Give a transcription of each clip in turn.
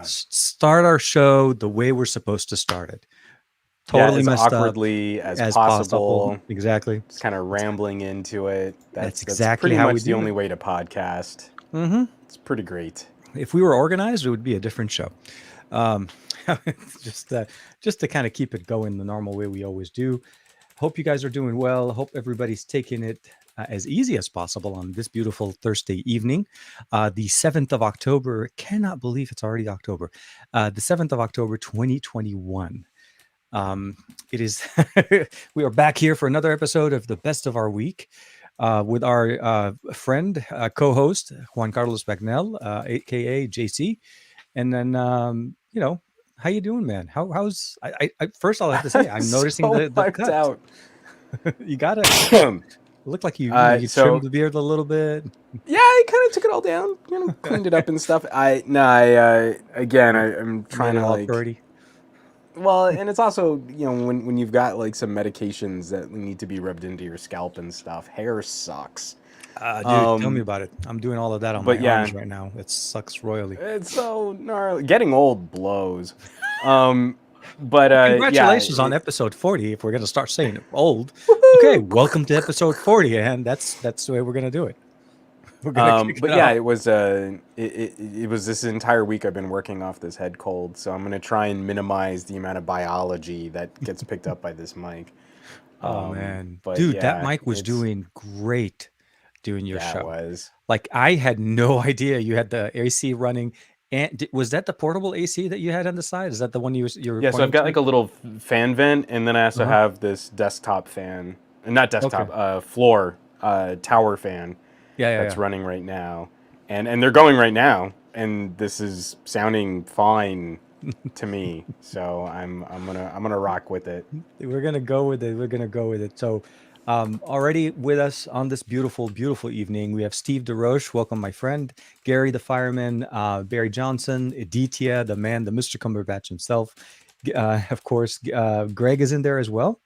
start our show the way we're supposed to start it. Totally as messed awkwardly up as possible. Exactly. Just kind of rambling into it. That's That's exactly pretty how we much the do only it. way to podcast. Mm-hmm. It's pretty great. If we were organized, it would be a different show. Um, just to kind of keep it going the normal way we always do. Hope you guys are doing well. Hope everybody's taking it as easy as possible on this beautiful Thursday evening, the 7th of October. Cannot believe it's already October. The 7th of October, 2021. It is. We are back here for another episode of the Best of Our Week with our friend, co-host Juan Carlos Bagnell, aka JC, and then how you doing, man? How's I first I'll have to say I'm noticing so the wiped cut. out. You got it. Look like you trimmed the beard a little bit. Yeah, I kind of took it all down, cleaned it up and stuff. I'm trying to like. Birdie. Well, and it's also when you've got like some medications that need to be rubbed into your scalp and stuff. Hair sucks. Dude, tell me about it. I'm doing all of that on my arms right now. It sucks royally. It's so gnarly. Getting old blows. But congratulations on episode 40. If we're gonna start saying old, okay, welcome to episode 40, and that's the way we're gonna do it. It was this entire week I've been working off this head cold, so I'm gonna try and minimize the amount of biology that gets picked up by this mic. Oh man, but dude, that mic was doing great doing your show. It was. Like, I had no idea you had the AC running. And was that the portable AC that you had on the side? Is that the one you're? Yeah, so I've got like a little fan vent, and then I also have this desktop fan, not desktop, floor tower fan. That's running right now, and they're going right now, and this is sounding fine to me. So I'm gonna rock with it. We're gonna go with it. So. Already with us on this beautiful evening, we have Steve DeRoche. Welcome, my friend. Gary the fireman, Barry Johnson, Aditya, the man, the Mr. Cumberbatch himself. Of course, Greg is in there as well.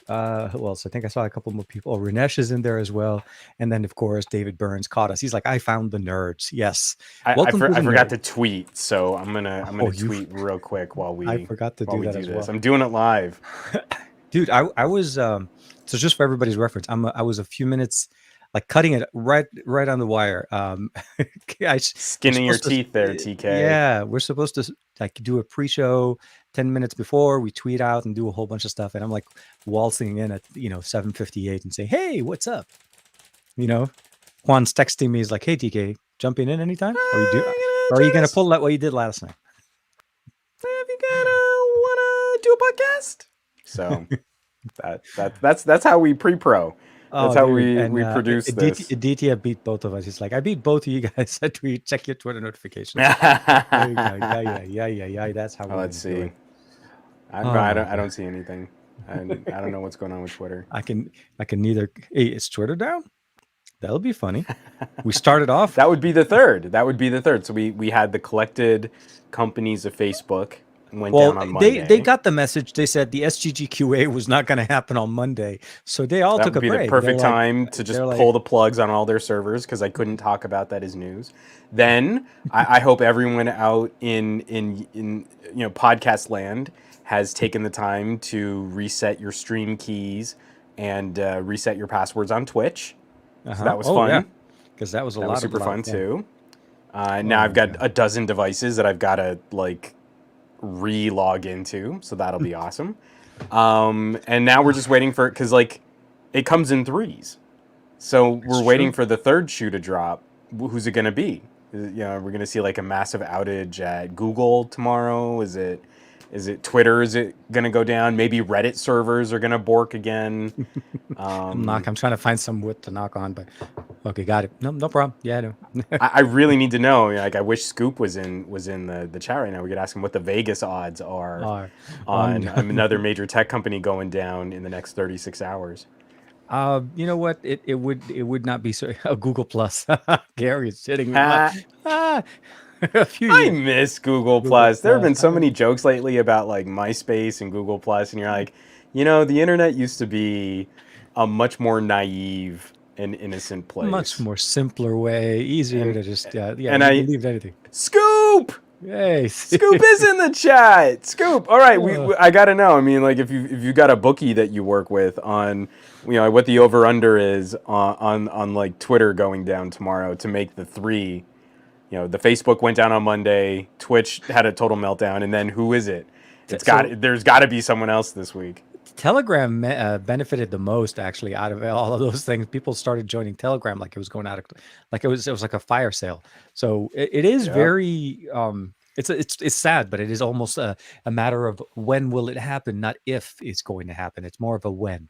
Who else? I think I saw a couple more people. Oh, Rinesh is in there as well. And then, of course, David Burns caught us. He's like, I found the nerds. Yes. I forgot to tweet, so I'm gonna tweet real quick while we. I forgot to do that as well. I'm doing it live. Dude, I was so just for everybody's reference, I was a few minutes like cutting it right on the wire. Skinning your teeth there, TK. Yeah, we're supposed to like do a pre-show 10 minutes before we tweet out and do a whole bunch of stuff, and I'm like waltzing in at 7:58 and say, "Hey, what's up?" Juan's texting me. He's like, "Hey, TK, jumping in anytime? Are you gonna pull that what you did last night? Have you wanna do a podcast?" So that's how we pre-pro. That's how we produce this. Aditya beat both of us. He's like, I beat both of you guys. I tweet, check your Twitter notifications. Yeah. That's how. Let's see. I don't see anything. I don't know what's going on with Twitter. I can neither. Hey, is Twitter down? That'll be funny. We started off. That would be the third. So we had the collected companies of Facebook. Down on Monday. They got the message. They said the SGGQA was not going to happen on Monday, so they all took a break. That would be the perfect time to just pull the plugs on all their servers, because I couldn't talk about that as news. Then I hope everyone out in podcast land has taken the time to reset your stream keys and reset your passwords on Twitch. So that was fun. Because that was super fun too. Now I've got a dozen devices that I've got to re-log into, so that'll be awesome. And now we're just waiting for it, because it comes in threes, so we're waiting for the third shoe to drop. Who's it going to be? We're going to see like a massive outage at Google tomorrow. Is it Twitter? Is it going to go down? Maybe Reddit servers are going to bork again. I'm trying to find some wood to knock on, but okay, got it. No problem. Yeah, I know. I really need to know. I wish Scoop was in the chat right now. We could ask him what the Vegas odds are on another major tech company going down in the next 36 hours. You know what? It would not be so. Google Plus. Gary is sitting. I miss Google Plus. There have been so many jokes lately about like MySpace and Google Plus, and you're like, the internet used to be a much more naive and innocent place. Much more simpler way, easier to just and I believe anything. Scoop! Hey, Scoop is in the chat. Scoop. All right, uh, I gotta know. I mean, like, if you got a bookie that you work with on, what the over under is on like Twitter going down tomorrow to make the three. The Facebook went down on Monday. Twitch had a total meltdown, and then who is it? so There's got to be someone else this week. Telegram benefited the most actually out of all of those things. People started joining Telegram like it was going out of, like it was like a fire sale. So it is Yep. very it's sad, but it is almost a matter of when will it happen, not if it's going to happen. It's more of a when.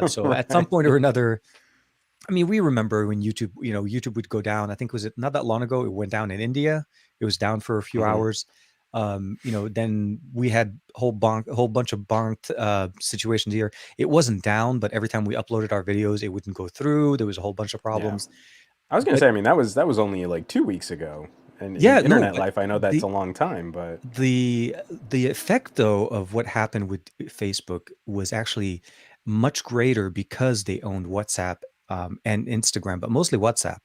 So at some Right. point or another, I mean, we remember when YouTube would go down. I think was it not that long ago, it went down in India. It was down for a few Mhm. hours. Then we had a whole bunch of bonked situations here. It wasn't down, but every time we uploaded our videos, it wouldn't go through. There was a whole bunch of Yeah. problems. I was gonna But say. I mean, that was only like 2 weeks ago, and in yeah, no, internet but life, I know that's the a long time, but the the effect though of what happened with Facebook was actually much greater because they owned WhatsApp and Instagram, but mostly WhatsApp.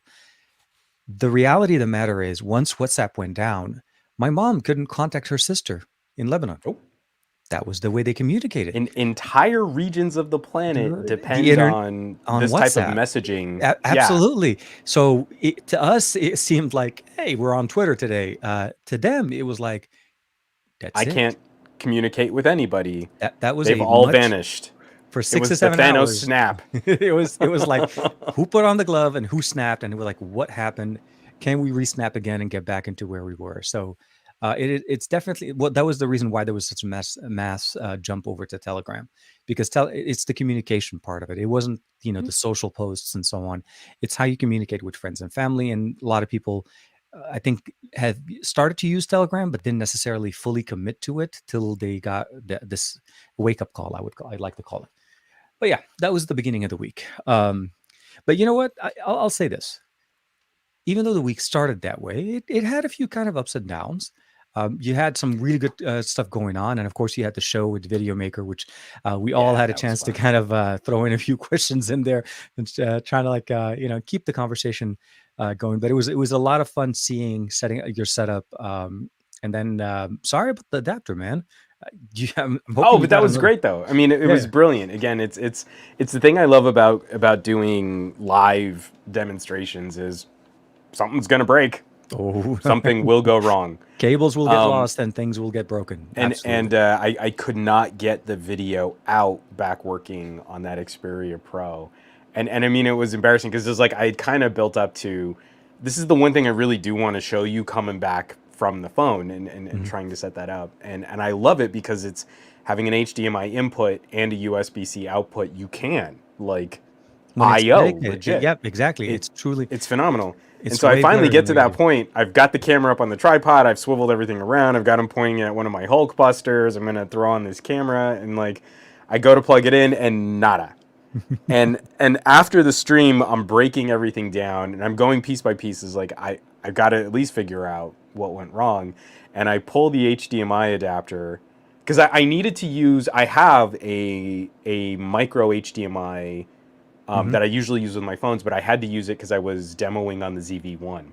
The reality of the matter is, once WhatsApp went down, my mom couldn't contact her sister in Lebanon. oh, That was the way they communicated. entire regions of the planet The depend internet on on this type of WhatsApp. messaging. Yeah, Absolutely. So to us, it seemed like, hey, we're on Twitter today. To them, it was like, that's I it. can't communicate with anybody. That was They've a all much vanished. for It 6 to was the 7 Thanos hours. snap. It was like who put on the glove and who snapped, and we're like, what happened? Can we re-snap again and get back into where we were? So it's definitely, well, that was the reason why there was such a mass jump over to Telegram, because it's the communication part of it. It wasn't the social posts and so on. It's how you communicate with friends and family, and a lot of people I think have started to use Telegram, but didn't necessarily fully commit to it till they got this wake up call. I'd like to call it. But yeah, that was the beginning of the week. But you know what? I'll say this. Even though the week started that way, it had a few kind of ups and downs. You had some really good stuff going on, and of course, you had the show with Videomaker, which we all Yeah, had a that was chance to fun. kind of throw in a few questions in there and trying to like keep the conversation going. But it was a lot of fun setting your setup, and then sorry about the adapter, man. I'm Oh, hoping you but that got was another. great though. I mean, it was Yeah. brilliant. Again, it's the thing I love about doing live demonstrations is something's gonna break, Oh, something will go wrong. cables will get Um, lost and things will get broken. and Absolutely. and I could not get the video out back working on that Xperia Pro, and I mean it was embarrassing because it was like I had kind of built up to, this is the one thing I really do want to show you coming back from the phone and Mhm. trying to set that up, and I love it because it's having an HDMI input and a USB-C output. You can like When it's IO dedicated, legit. yep, exactly. It It's truly, it's phenomenal. And it's so I way finally better than get to that regular. point. I've got the camera up on the tripod. I've swiveled everything around. I've got him pointing at one of my Hulk busters. I'm gonna throw on this camera and like, I go to plug it in and nada. And after the stream, I'm breaking everything down and I'm going piece by piece. Is like I got to at least figure out what went wrong. And I pull the HDMI adapter because I needed to use. I have a micro HDMI Mhm. that I usually use with my phones, but I had to use it because I was demoing on the ZV-1.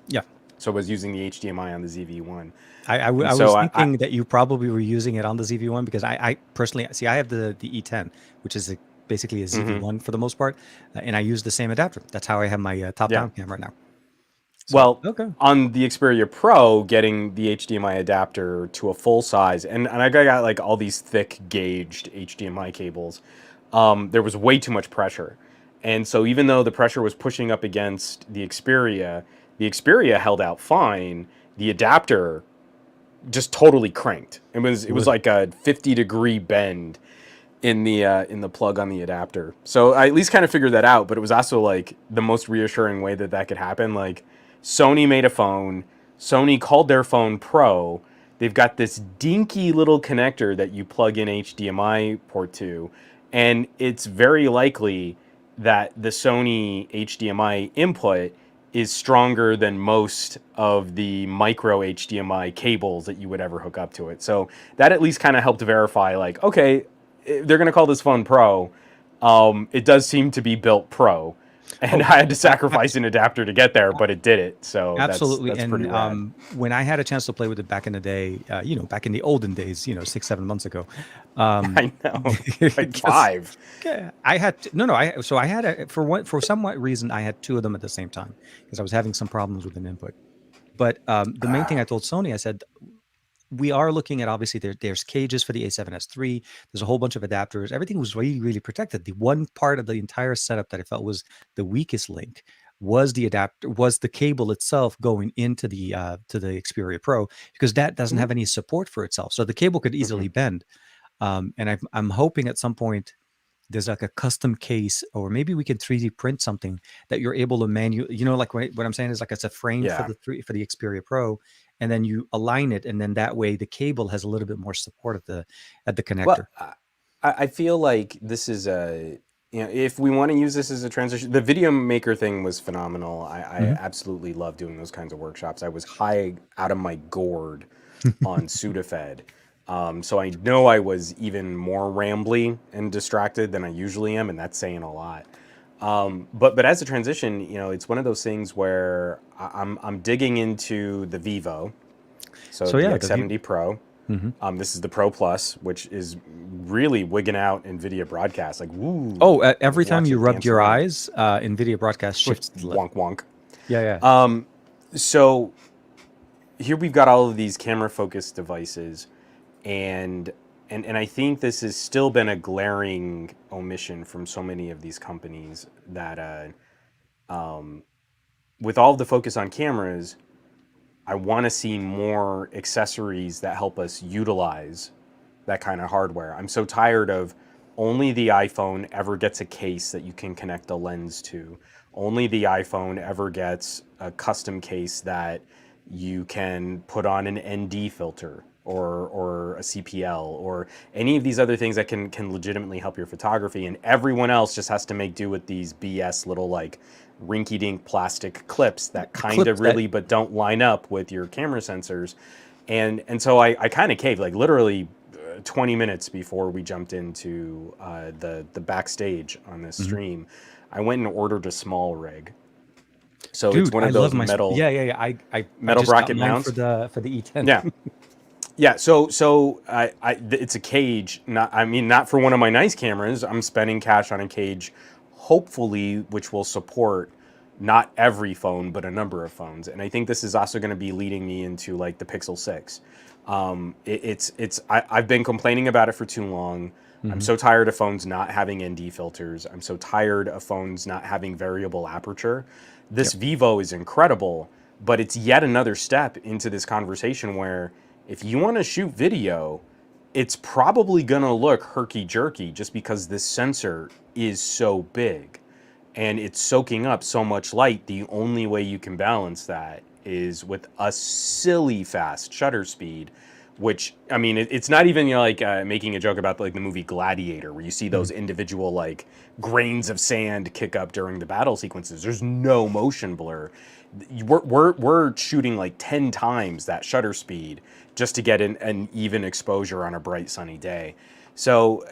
Yeah. So I was using the HDMI on the ZV-1. I And so was I thinking that you probably were using it on the ZV-1 because I personally see I have the E10, which is basically a mhm. ZV-1 for the most part, and I use the same adapter. That's how I have my Yeah. top-down camera now. So Well, okay. on the Xperia Pro, getting the HDMI adapter to a full size, and I got like all these thick gauged HDMI cables, there was way too much pressure. And so even though the pressure was pushing up against the Xperia held out fine. The adapter just totally cranked. It was Really? like a 50-degree bend in the plug on the adapter. So I at least kind of figured that out, but it was also like the most reassuring way that that could happen. Like Sony made a phone, Sony called their phone Pro. They've got this dinky little connector that you plug in HDMI port to, and it's very likely that the Sony HDMI input is stronger than most of the micro HDMI cables that you would ever hook up to it. So that at least kind of helped verify, like, okay, they're going to call this phone Pro. It does seem to be built Pro. and Oh, I had to sacrifice an adapter to get there, but it did it. So absolutely. that's pretty And rad. when I had a chance to play with it back in the day, back in the olden days, 6, 7 months ago, I know, like because 5. I had no, I had for somewhat reason I had two of them at the same time because I was having some problems with an input. But the main thing I told Sony, I said, we are looking at, obviously there's cages for the A7S III. There's a whole bunch of adapters. Everything was really, really protected. The one part of the entire setup that I felt was the weakest link was the adapter, was the cable itself going into the Xperia Pro, because that doesn't Mhm. have any support for itself. So the cable could Mhm. easily bend. And I'm hoping at some point there's like a custom case, or maybe we can 3D print something that you're able to like what I'm saying is, like, it's a frame for Yeah. the Xperia Pro, and then you align it, and then that way the cable has a little bit more support at the Well, connector. I feel like this is a, if we want to use this as a transition, the Videomaker thing was phenomenal. I Mhm. absolutely love doing those kinds of workshops. I was high out of my gourd on Sudafed. So I know I was even more rambly and distracted than I usually am, and that's saying a lot. But as a transition, it's one of those things where I'm digging into the Vivo, so So the yeah, X70 Pro. Mhm. This is the Pro Plus, which is really wigging out NVIDIA broadcast. Like, woo, Oh, every time watch you it rubbed dance your around. eyes, NVIDIA broadcast shifts to the left. Wonk, wonk. Yeah, yeah. So here we've got all of these camera focused devices, and and I think this has still been a glaring omission from so many of these companies that with all of the focus on cameras, I want to see more accessories that help us utilize that kind of hardware. I'm so tired of only the iPhone ever gets a case that you can connect a lens to. Only the iPhone ever gets a custom case that you can put on an ND filter or a CPL or any of these other things that can legitimately help your photography, and everyone else just has to make do with these BS little, like, rinky-dink plastic clips that kind of Clips that really but don't line up with your camera sensors. And so I kind of caved, like, literally 20 minutes before we jumped into the backstage on this Mhm. stream. I went and ordered a small rig. So it's Dude, one I of love those my metal yeah, yeah, yeah. I metal just got bracket mine mounts. for the E10. Yeah. Yeah, so it's a cage. Not for one of my nice cameras. I'm spending cash on a cage, hopefully, which will support not every phone, but a number of phones. And I think this is also going to be leading me into, like, the Pixel 6. I've been complaining about it for too long. I'm Mhm. so tired of phones not having ND filters. I'm so tired of phones not having variable aperture. This Yep. Vivo is incredible, but it's yet another step into this conversation where if you want to shoot video, it's probably going to look herky-jerky just because this sensor is so big and it's soaking up so much light. The only way you can balance that is with a silly fast shutter speed, which, I mean, it's not even, like, making a joke about, like, the movie Gladiator, where you see those Mhm. individual, like, grains of sand kick up during the battle sequences. There's no motion blur. We're shooting like 10 times that shutter speed just to get an even exposure on a bright sunny day. So,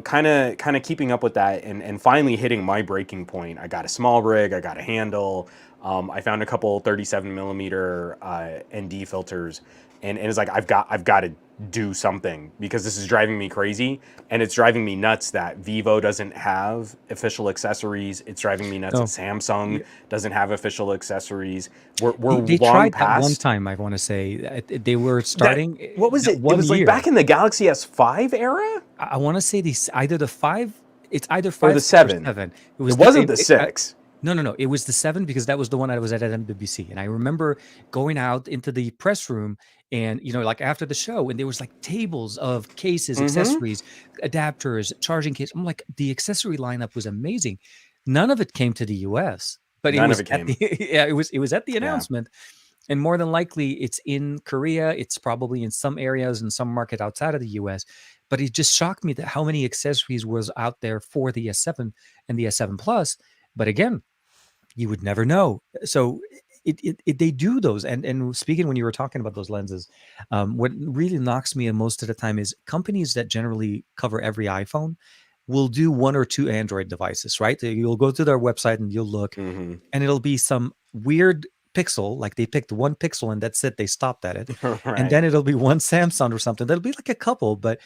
kind of keeping up with that, and finally hitting my breaking point. I got a small rig, I got a handle. I found a couple 37 millimeter ND filters, and it's like I've got to do something because this is driving me crazy, and it's driving me nuts that Vivo doesn't have official accessories. It's driving me nuts that No. Samsung Yeah. doesn't have official accessories. We're They long tried that one past time, I want to say. They were that. starting What was that it? It one was like year. back in the Galaxy S5 era I want to say these either the 5, it's either or 5, the 6, or 7. 7. It It was wasn't the 6. no, no, no. It was the 7, because that was the one I was at MWC. And I remember going out into the press room, and, like, after the show, and there was like tables of cases, Mm-hmm. accessories, adapters, charging case. I'm like, the accessory lineup was amazing. None of it came to the US, but it None of was it at came. the yeah, it was at the Yeah. announcement. And more than likely it's in Korea. It's probably in some areas in some market outside of the US. But it just shocked me that how many accessories was out there for the S7 and the S7 Plus. But again, you would never know. So they do those. And speaking, when you were talking about those lenses, what really knocks me in most of the time is companies that generally cover every iPhone. will do one or two Android devices, right? You'll go to their website and you'll look, Mm-hmm. and it'll be some weird pixel, like they picked one pixel and that's it, they stopped at it. And Right. then it'll be one Samsung or something. There'll be like a couple, but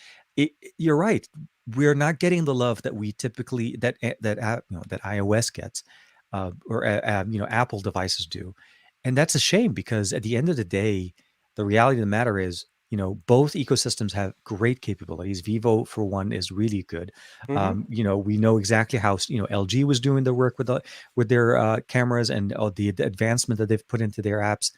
you're right. We're not getting the love that we typically that iOS gets, Apple devices do, and that's a shame because at the end of the day, the reality of the matter is, both ecosystems have great capabilities. Vivo, for one, is really good. Mm-hmm. We know exactly how LG was doing their work with their cameras and the advancement that they've put into their apps.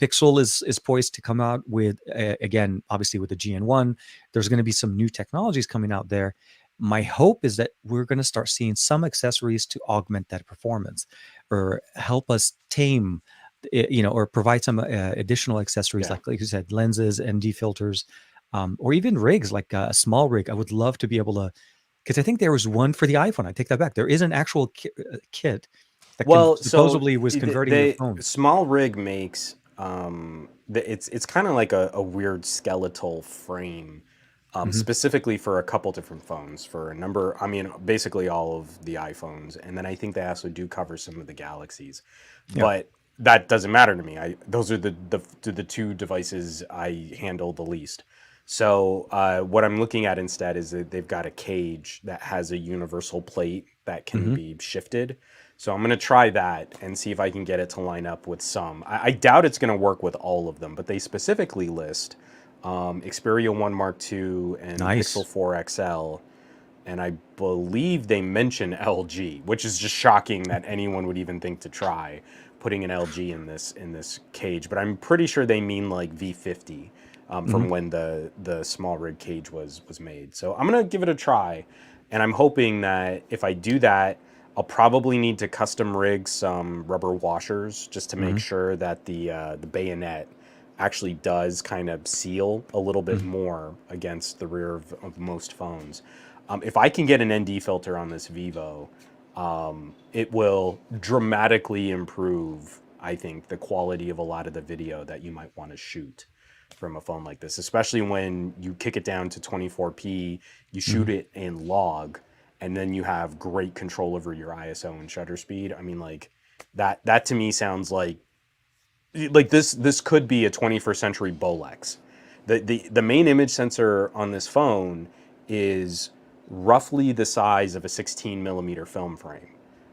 Pixel is poised to come out with again, obviously with the GN1. There's going to be some new technologies coming out there. My hope is that we're going to start seeing some accessories to augment that performance, or help us tame, or provide some additional accessories, Yeah. like you said, lenses, ND filters, or even rigs, like a small rig. I would love to be able to, because I think there was one for the iPhone. I take that back. There is an actual kit that can Well, so supposedly was converting your the phone. small rig makes it's kind of like a weird skeletal frame, Hmm. specifically for a couple different phones, for a number. I mean, basically all of the iPhones, and then I think they also do cover some of the Galaxies, Yeah. but that doesn't matter to me. Those are the two devices I handle the least. So what I'm looking at instead is that they've got a cage that has a universal plate that can Hmm. be shifted. So I'm going to try that and see if I can get it to line up with some. I doubt it's going to work with all of them, but they specifically list Xperia 1 Mark II and Pixel Nice. 4 XL. And I believe they mention LG, which is just shocking that anyone would even think to try putting an LG in this cage. But I'm pretty sure they mean like V50 Hmm. from when the small rig cage was made. So I'm gonna give it a try, and I'm hoping that if I do that, I'll probably need to custom rig some rubber washers just to make Hmm. sure that the bayonet actually does kind of seal a little bit Hmm. more against the rear of most phones. If I can get an ND filter on this Vivo, it will dramatically improve, I think, the quality of a lot of the video that you might want to shoot from a phone like this, especially when you kick it down to 24p, you shoot Hmm. it in log, and then you have great control over your ISO and shutter speed. I mean, like that to me sounds like this could be a 21st century Bolex. The main image sensor on this phone is roughly the size of a 16 millimeter film frame.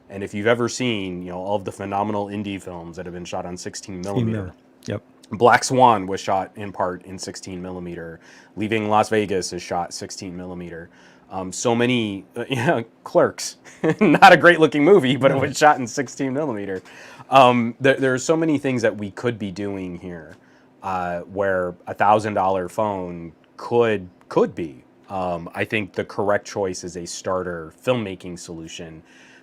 And if you've ever seen, all of the phenomenal indie films that have been shot on 16 millimeter, Email. Yep. Black Swan was shot in part in 16 millimeter. Leaving Las Vegas is shot 16 millimeter. So many, Clerks, not a great looking movie, but it No. was shot in 16 millimeter. There are so many things that we could be doing here, where $1,000 phone could be. I think the correct choice is a starter filmmaking solution.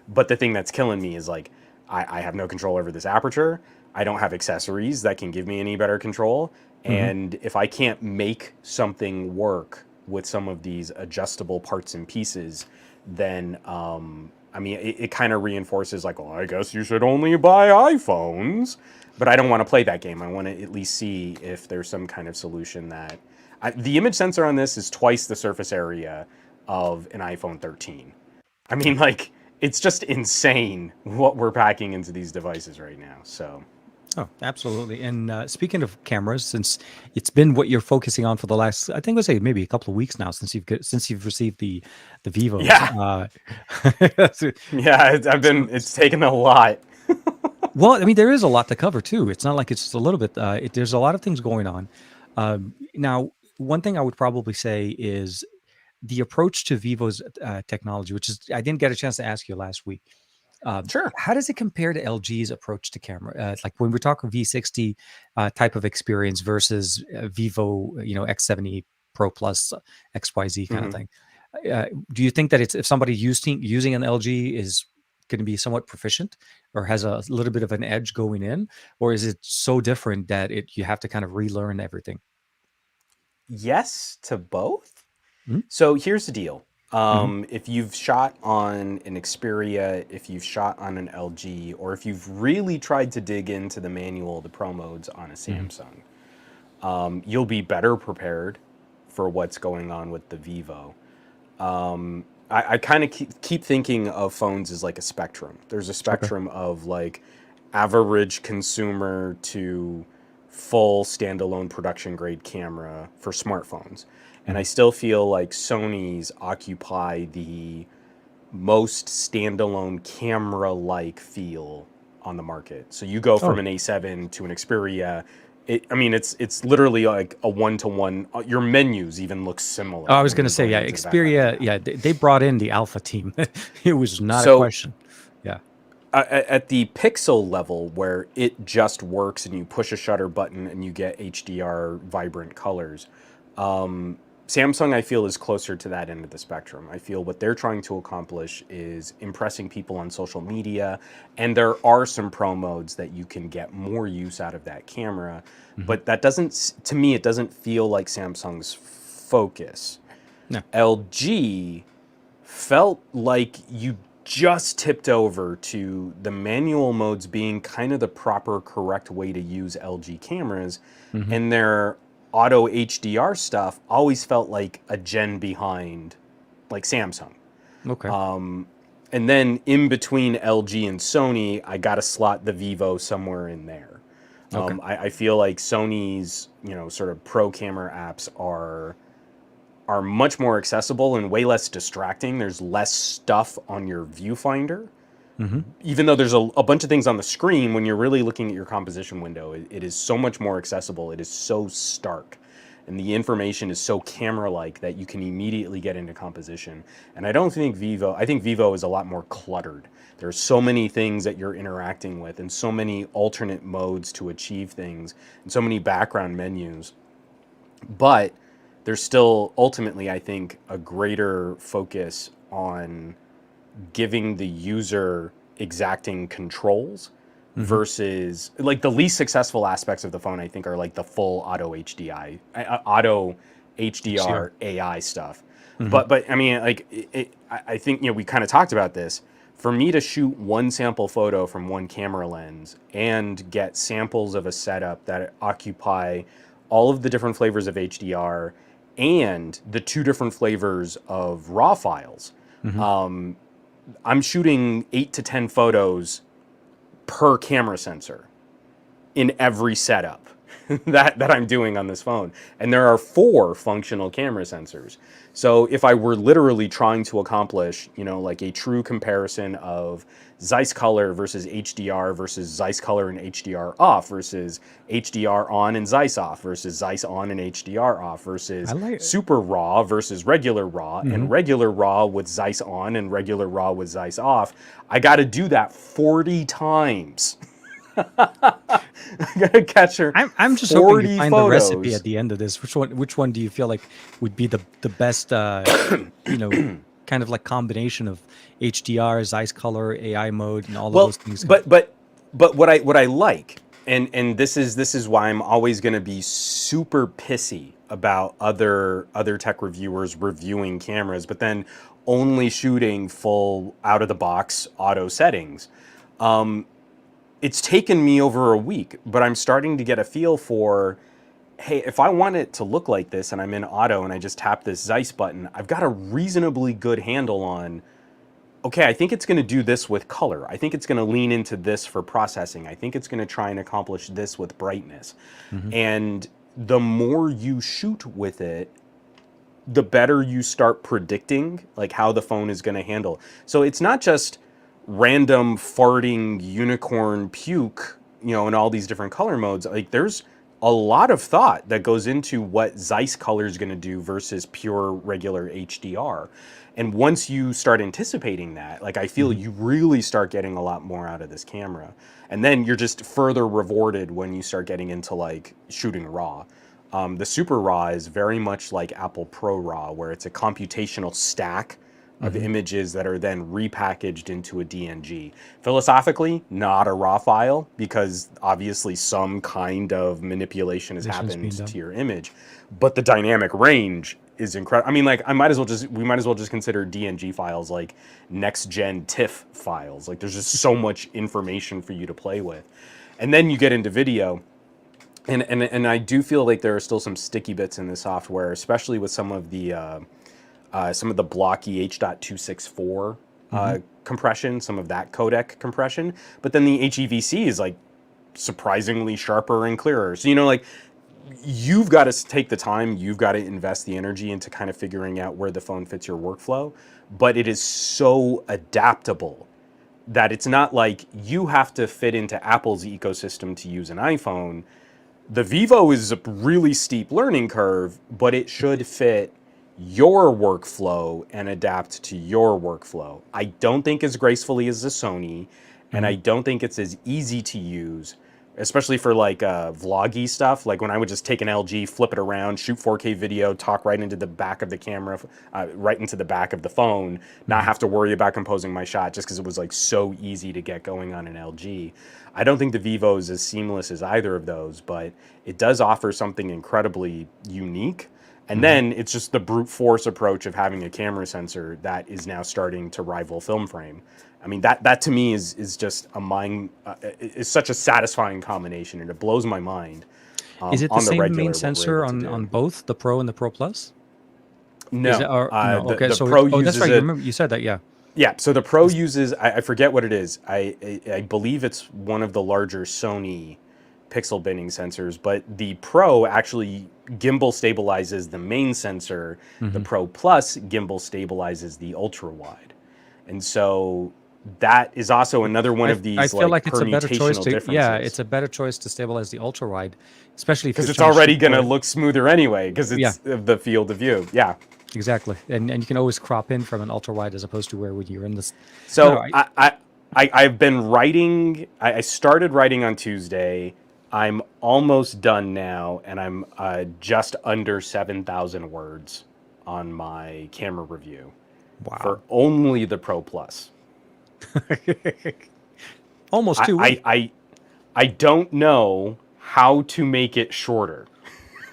But the thing that's killing me is like I have no control over this aperture. I don't have accessories that can give me any better control. Hmm. And if I can't make something work with some of these adjustable parts and pieces, then I mean, it kind of reinforces like, well, I guess you should only buy iPhones. But I don't want to play that game. I want to at least see if there's some kind of solution that the image sensor on this is twice the surface area of an iPhone 13. I mean, like, it's just insane what we're packing into these devices right now. So, Oh, absolutely. And speaking of cameras, since it's been what you're focusing on for the last, I think I'd say maybe a couple of weeks now, since you've received the Vivos. yeah, So, yeah, it's taken a lot. well, I mean, there is a lot to cover too. It's not like it's just a little bit. There's a lot of things going on. Now, one thing I would probably say is the approach to Vivo's technology, which is I didn't get a chance to ask you last week. Sure. How does it compare to LG's approach to camera? Like when we're talking V60 type of experience versus Vivo, X70 Pro Plus XYZ kind of Hmm. thing. Do you think that it's if somebody using an LG is going to be somewhat proficient or has a little bit of an edge going in, or is it so different that you have to kind of relearn everything? Yes to both. Mhm. So here's the deal. Mhm. If you've shot on an Xperia, if you've shot on an LG, or if you've really tried to dig into the manual, the pro modes on a Mhm. Samsung, you'll be better prepared for what's going on with the Vivo. I kind of keep thinking of phones as like a spectrum. There's a Okay. spectrum of like average consumer to full standalone production grade camera for smartphones. And I Mhm. still feel like Sony's occupy the most standalone camera like feel on the market. So you go Oh, from an A7 to an Xperia. I mean, it's literally like a one to one. Your menus even look oh, similar I was when gonna you're say, going yeah, into the background Xperia, camera. yeah, they brought in the alpha team. It was not a So question. Yeah. at the pixel level where it just works and you push a shutter button and you get HDR vibrant colors, Samsung, I feel, is closer to that end of the spectrum. I feel what they're trying to accomplish is impressing people on social media, and there are some pro modes that you can get more use out of that camera, Hmm. but that doesn't, to me, it doesn't feel like Samsung's focus. Yeah. LG felt like you just tipped over to the manual modes being kind of the proper, correct way to use LG cameras, Hmm. and their auto HDR stuff always felt like a gen behind, like Samsung. Okay. And then in between LG and Sony, I got to slot the Vivo somewhere in there. Okay. I feel like Sony's, sort of pro camera apps are much more accessible and way less distracting. There's less stuff on your viewfinder. Hmm. Even though there's a bunch of things on the screen, when you're really looking at your composition window, it is so much more accessible. It is so stark. And the information is so camera-like that you can immediately get into composition. And I think Vivo is a lot more cluttered. There's so many things that you're interacting with and so many alternate modes to achieve things and so many background menus. But there's still ultimately, I think, a greater focus on giving the user exacting controls Hmm. versus like the least successful aspects of the phone. I think are like the full auto HDR. HDR AI stuff. Hmm. But I mean, like I think we kind of talked about this. For me to shoot one sample photo from one camera lens and get samples of a setup that occupy all of the different flavors of HDR and the two different flavors of RAW files, Hmm. I'm shooting 8 to 10 photos per camera sensor in every setup that I'm doing on this phone. And there are 4 functional camera sensors. So if I were literally trying to accomplish, like a true comparison of Zeiss color versus HDR versus Zeiss color and HDR off versus HDR on and Zeiss off versus Zeiss on and HDR off I versus like. super raw versus regular raw Hmm. and regular raw with Zeiss on and regular raw with Zeiss off, I got to do that 40 times. I gotta capture I'm just hoping you 40 find the recipe photos. at the end of this. Which one do you feel like would be the best you know kind of like combination of HDR, Zeiss color, AI mode, and all of Well, those things? but what I like, and this is why I'm always gonna be super pissy about other tech reviewers reviewing cameras, but then only shooting full out of the box auto settings. It's taken me over a week, but I'm starting to get a feel for, hey, if I want it to look like this and I'm in auto and I just tap this Zeiss button, I've got a reasonably good handle on, okay, I think it's going to do this with color. I think it's going to lean into this for processing. I think it's going to try and accomplish this with brightness. Hmm. And the more you shoot with it, the better you start predicting like how the phone is going to handle. So it's not just random farting unicorn puke, in all these different color modes. Like there's a lot of thought that goes into what Zeiss color is going to do versus pure regular HDR. And once you start anticipating that, like I feel Hmm. you really start getting a lot more out of this camera. And then you're just further rewarded when you start getting into like shooting raw. The Super RAW is very much like Apple Pro RAW, where it's a computational stack of Hmm. images that are then repackaged into a DNG. Philosophically, not a RAW file, because obviously some kind of manipulation has Mission's being happened done. to your image, but the dynamic range is incredible. I mean, like we might as well just consider DNG files like next gen TIFF files. Like there's just so much information for you to play with. And then you get into video, and I do feel like there are still some sticky bits in the software, especially with some of the some of the blocky H.264 Mm-hmm. compression, some of that codec compression. But then the HEVC is like surprisingly sharper and clearer. So, like you've got to take the time, you've got to invest the energy into kind of figuring out where the phone fits your workflow. But it is so adaptable that it's not like you have to fit into Apple's ecosystem to use an iPhone. The Vivo is a really steep learning curve, but it should fit your workflow and adapt to your workflow. I don't think as gracefully as the Sony, and Mm-hmm. I don't think it's as easy to use, especially for like vloggy stuff. Like when I would just take an LG, flip it around, shoot 4K video, talk right into the back of the camera, right into the back of the phone, not Mm-hmm. have to worry about composing my shot just because it was like so easy to get going on an LG. I don't think the Vivo is as seamless as either of those, but it does offer something incredibly unique. And Mm-hmm. then it's just the brute force approach of having a camera sensor that is now starting to rival film frame. I mean, that to me is just a mind, is such a satisfying combination, and it blows my mind Is it the on the same main regular what we're sensor able to on do. both the Pro and the Pro Plus? Is it No, or no? the Okay, the so it's Pro oh, that's uses right. You it. remember you said that, yeah. Yeah, so the Pro Is- uses, I forget what it is. I believe it's one of the larger Sony pixel binning sensors, but the Pro actually gimbal stabilizes the main sensor. The Mhm. Pro Plus gimbal stabilizes the ultra wide. And so that is also another one of I these feel like like it's a better choice permutational to yeah, differences. it's a better choice to stabilize the ultra wide, especially if Because you're it's trying to already shoot going to for look smoother anyway, because yeah, it's the field of view. Yeah. exactly. And you can always crop in from an ultra wide as opposed to where when you're in this. No, no, So I've been writing. I started writing on Tuesday. I'm almost done now, and I'm just under 7,000 words on my camera review for wow. only the Pro Plus. Almost I, 2 weeks. I, I, I don't know how to make it shorter.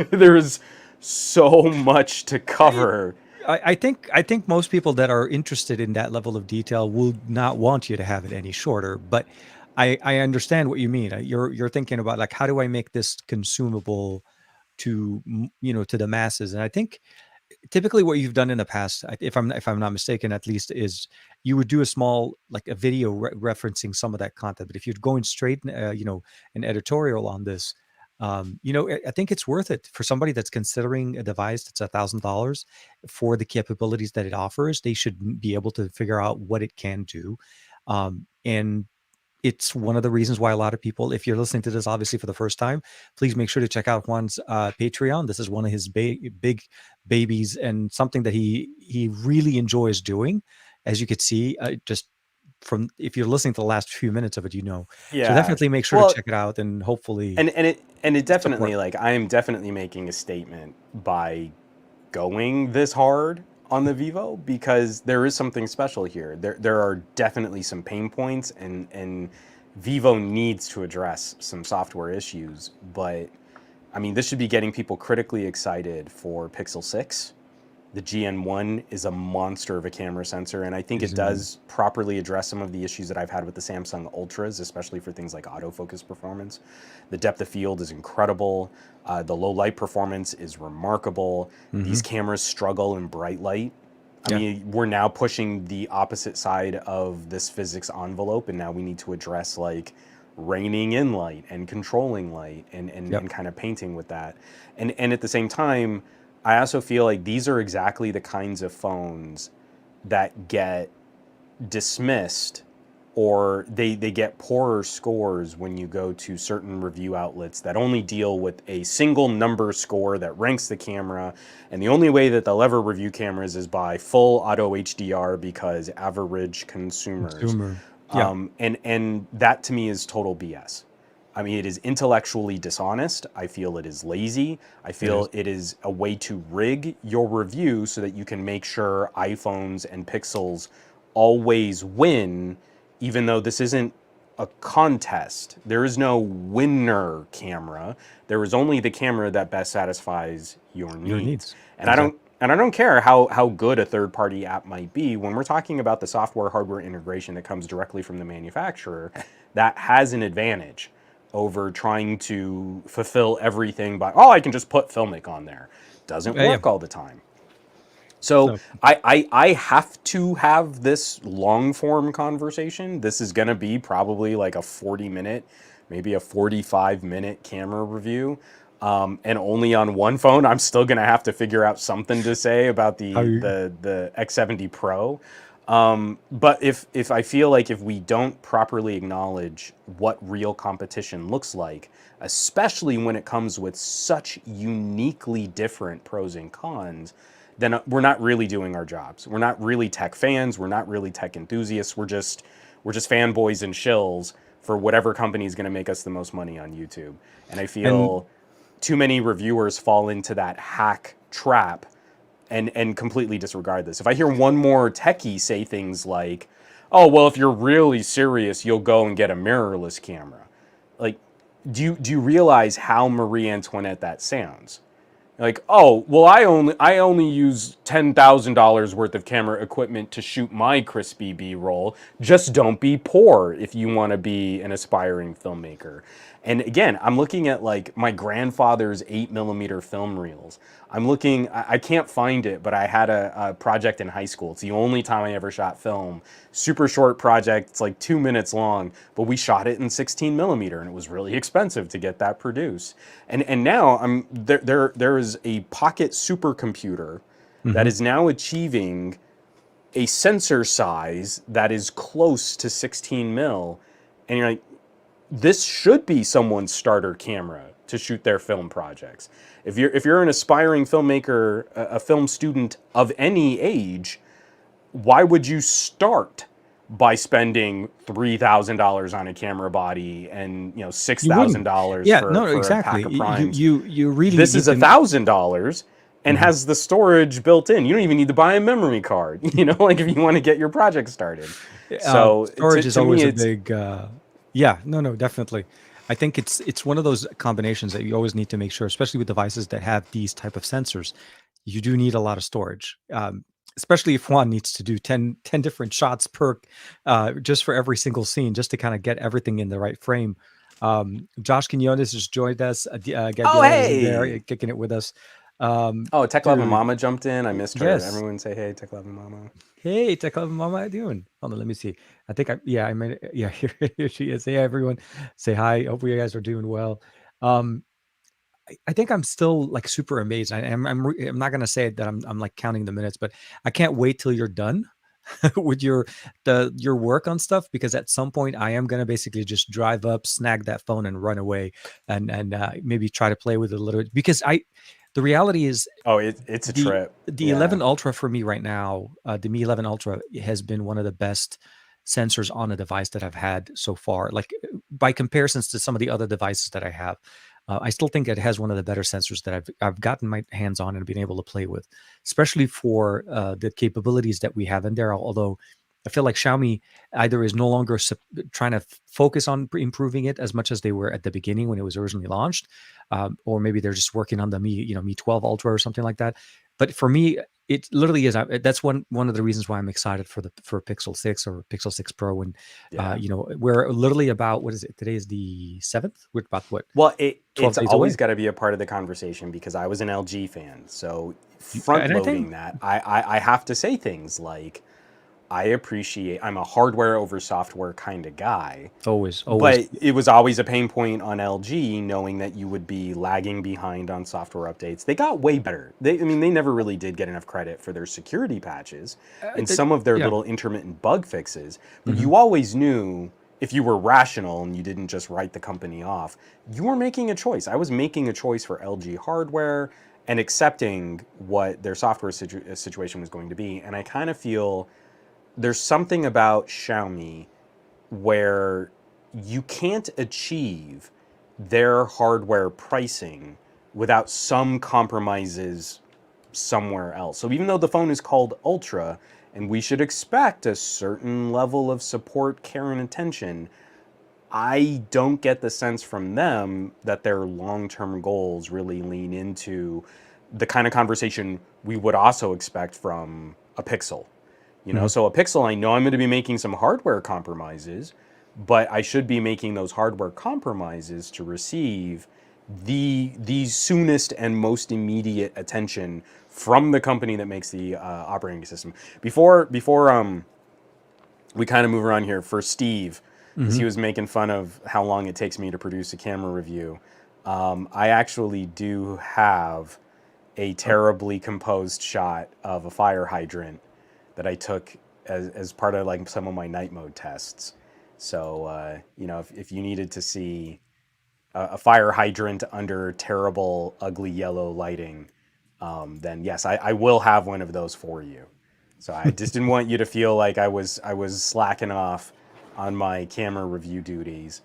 There's so much to cover. I think most people that are interested in that level of detail will not want you to have it any shorter. But I understand what you mean. You're thinking about like how do I make this consumable to to the masses? And I think typically what you've done in the past, if I'm not mistaken, at least, is you would do a small like a video referencing some of that content. But if you're going straight, an editorial on this, I think it's worth it for somebody that's considering a device that's $1,000 for the capabilities that it offers. They should be able to figure out what it can do, and it's one of the reasons why a lot of people, if you're listening to this obviously for the first time, please make sure to check out Juan's Patreon. This is one of his big babies and something that he really enjoys doing, as you could see, just from if you're listening to the last few minutes of it, so Yeah. definitely make sure to Well, check it out and hopefully and it support. definitely, like, I am definitely making a statement by going this hard on the Vivo, because there is something special here. There are definitely some pain points, and Vivo needs to address some software issues. But I mean, this should be getting people critically excited for Pixel 6. The GN1 is a monster of a camera sensor, and I think It it is indeed. does properly address some of the issues that I've had with the Samsung Ultras, especially for things like autofocus performance. The depth of field is incredible. The low light performance is remarkable. Hmm. These cameras struggle in bright light. I Yeah. mean, we're now pushing the opposite side of this physics envelope, and now we need to address like reining in light and controlling light Yep. and kind of painting with that. And at the same time, I also feel like these are exactly the kinds of phones that get dismissed, or they get poorer scores when you go to certain review outlets that only deal with a single number score that ranks the camera, and the only way that they'll ever review cameras is by full auto HDR because average consumers. Consumer. Yeah. And that to me is total BS. I mean, it is intellectually dishonest. I feel it is lazy. I It is. feel it is a way to rig your review so that you can make sure iPhones and Pixels always win, even though this isn't a contest. There is no winner camera. There is only the camera that best satisfies your Your needs. needs. And Exactly. I don't care how good a third-party app might be. When we're talking about the software hardware integration that comes directly from the manufacturer, that has an advantage over trying to fulfill everything by, oh, I can just put Filmic on there. Doesn't Yeah. work all the time. So So I have to have this long form conversation. This is going to be probably like a 40-minute, maybe a 45-minute camera review. And only on one phone. I'm still going to have to figure out something to say about how the you the the X70 Pro. But if I feel like if we don't properly acknowledge what real competition looks like, especially when it comes with such uniquely different pros and cons, then we're not really doing our jobs. We're not really tech fans. We're not really tech enthusiasts. We're just fanboys and shills for whatever company is going to make us the most money on YouTube. And I and feel too many reviewers fall into that hack trap and completely disregard this. If I hear one more techie say things like, "Oh, well, if you're really serious, you'll go and get a mirrorless camera." Like, do you realize how Marie Antoinette that sounds? Like, oh, well, I only use $10,000 worth of camera equipment to shoot my crispy B-roll. Just don't be poor if you want to be an aspiring filmmaker. And again, I'm looking at like my grandfather's 8mm film reels. I can't find it, but I had a project in high school. It's the only time I ever shot film. Super short project. It's like 2 minutes long, but we shot it in 16mm, and it was really expensive to get that produced. And now there is a pocket supercomputer that Mhm. is now achieving a sensor size that is close to 16 mil, and you're like, this should be someone's starter camera to shoot their film projects. If you're an aspiring filmmaker, a film student of any age, why would you start by spending $3,000 on a camera body and six You thousand wouldn't. dollars Yeah, for no, for a pack exactly. of You primes? you you really This is need to. $1,000 and Mhm. has the storage built in. You don't even need to buy a memory card. Like if you want to get your project started. So to Storage is to me, always a it's big. Yeah, no, definitely. I think it's one of those combinations that you always need to make sure, especially with devices that have these type of sensors. You do need a lot of storage, especially if Juan needs to do 10 different shots per, just for every single scene, just to kind of get everything in the right frame. Josh Quinones just joined us. oh Gabriela is there, hey. kicking it with us. Um, Oh, Tech Love and dude, Mama jumped in. I missed her. yes. Everyone say hey, Tech Love and Mama. Hey, Tekla, Mama, how you doing? Hold on, let me see. I think I made it. Yeah, here she is. Hey, everyone, say hi. Hope you guys are doing well. Um, I think I'm still like super amazed. I'm not gonna say that I'm like counting the minutes, but I can't wait till you're done with your work on stuff, because at some point I am gonna basically just drive up, snag that phone, and run away, and maybe try to play with it a little bit, because the reality is Oh, it's a the trip. the Yeah. 11 Ultra for me right now, the Mi 11 Ultra has been one of the best sensors on a device that I've had so far. Like, by comparisons to some of the other devices that I have, I still think it has one of the better sensors that I've gotten my hands on and been able to play with, especially for the capabilities that we have in there. Although I feel like Xiaomi either is no longer trying to focus on improving it as much as they were at the beginning when it was originally launched, or maybe they're just working on the Mi 12 Ultra or something like that. But for me, it literally is. That's one of the reasons why I'm excited for Pixel 6 or Pixel 6 Pro, and Yeah. we're literally about, what is it? Today is the 7th. We're about what, Well, 12 it's days always away. got to be a part of the conversation because I was an LG fan. So front And I think loading that, I have to say things like I'm a hardware over software kind of guy. always. But it was always a pain point on LG knowing that you would be lagging behind on software updates. They got way better. They never really did get enough credit for their security patches and some of their Yeah. little intermittent bug fixes. But Hmm. you always knew if you were rational and you didn't just write the company off, you were making a choice. I was making a choice for LG hardware and accepting what their software situation was going to be. And I kind of feel there's something about Xiaomi where you can't achieve their hardware pricing without some compromises somewhere else. So even though the phone is called Ultra and we should expect a certain level of support, care, and attention, I don't get the sense from them that their long-term goals really lean into the kind of conversation we would also expect from a Pixel. Hmm. So a Pixel, I know I'm going to be making some hardware compromises, but I should be making those hardware compromises to receive the soonest and most immediate attention from the company that makes the operating system. Before we kind of move around here for Steve, because he Hmm. was making fun of how long it takes me to produce a camera review. I actually do have a terribly composed shot of a fire hydrant that I took as part of like some of my night mode tests. So if you needed to see a fire hydrant under terrible, ugly yellow lighting, then yes, I will have one of those for you. So I just didn't want you to feel like I was slacking off on my camera review duties.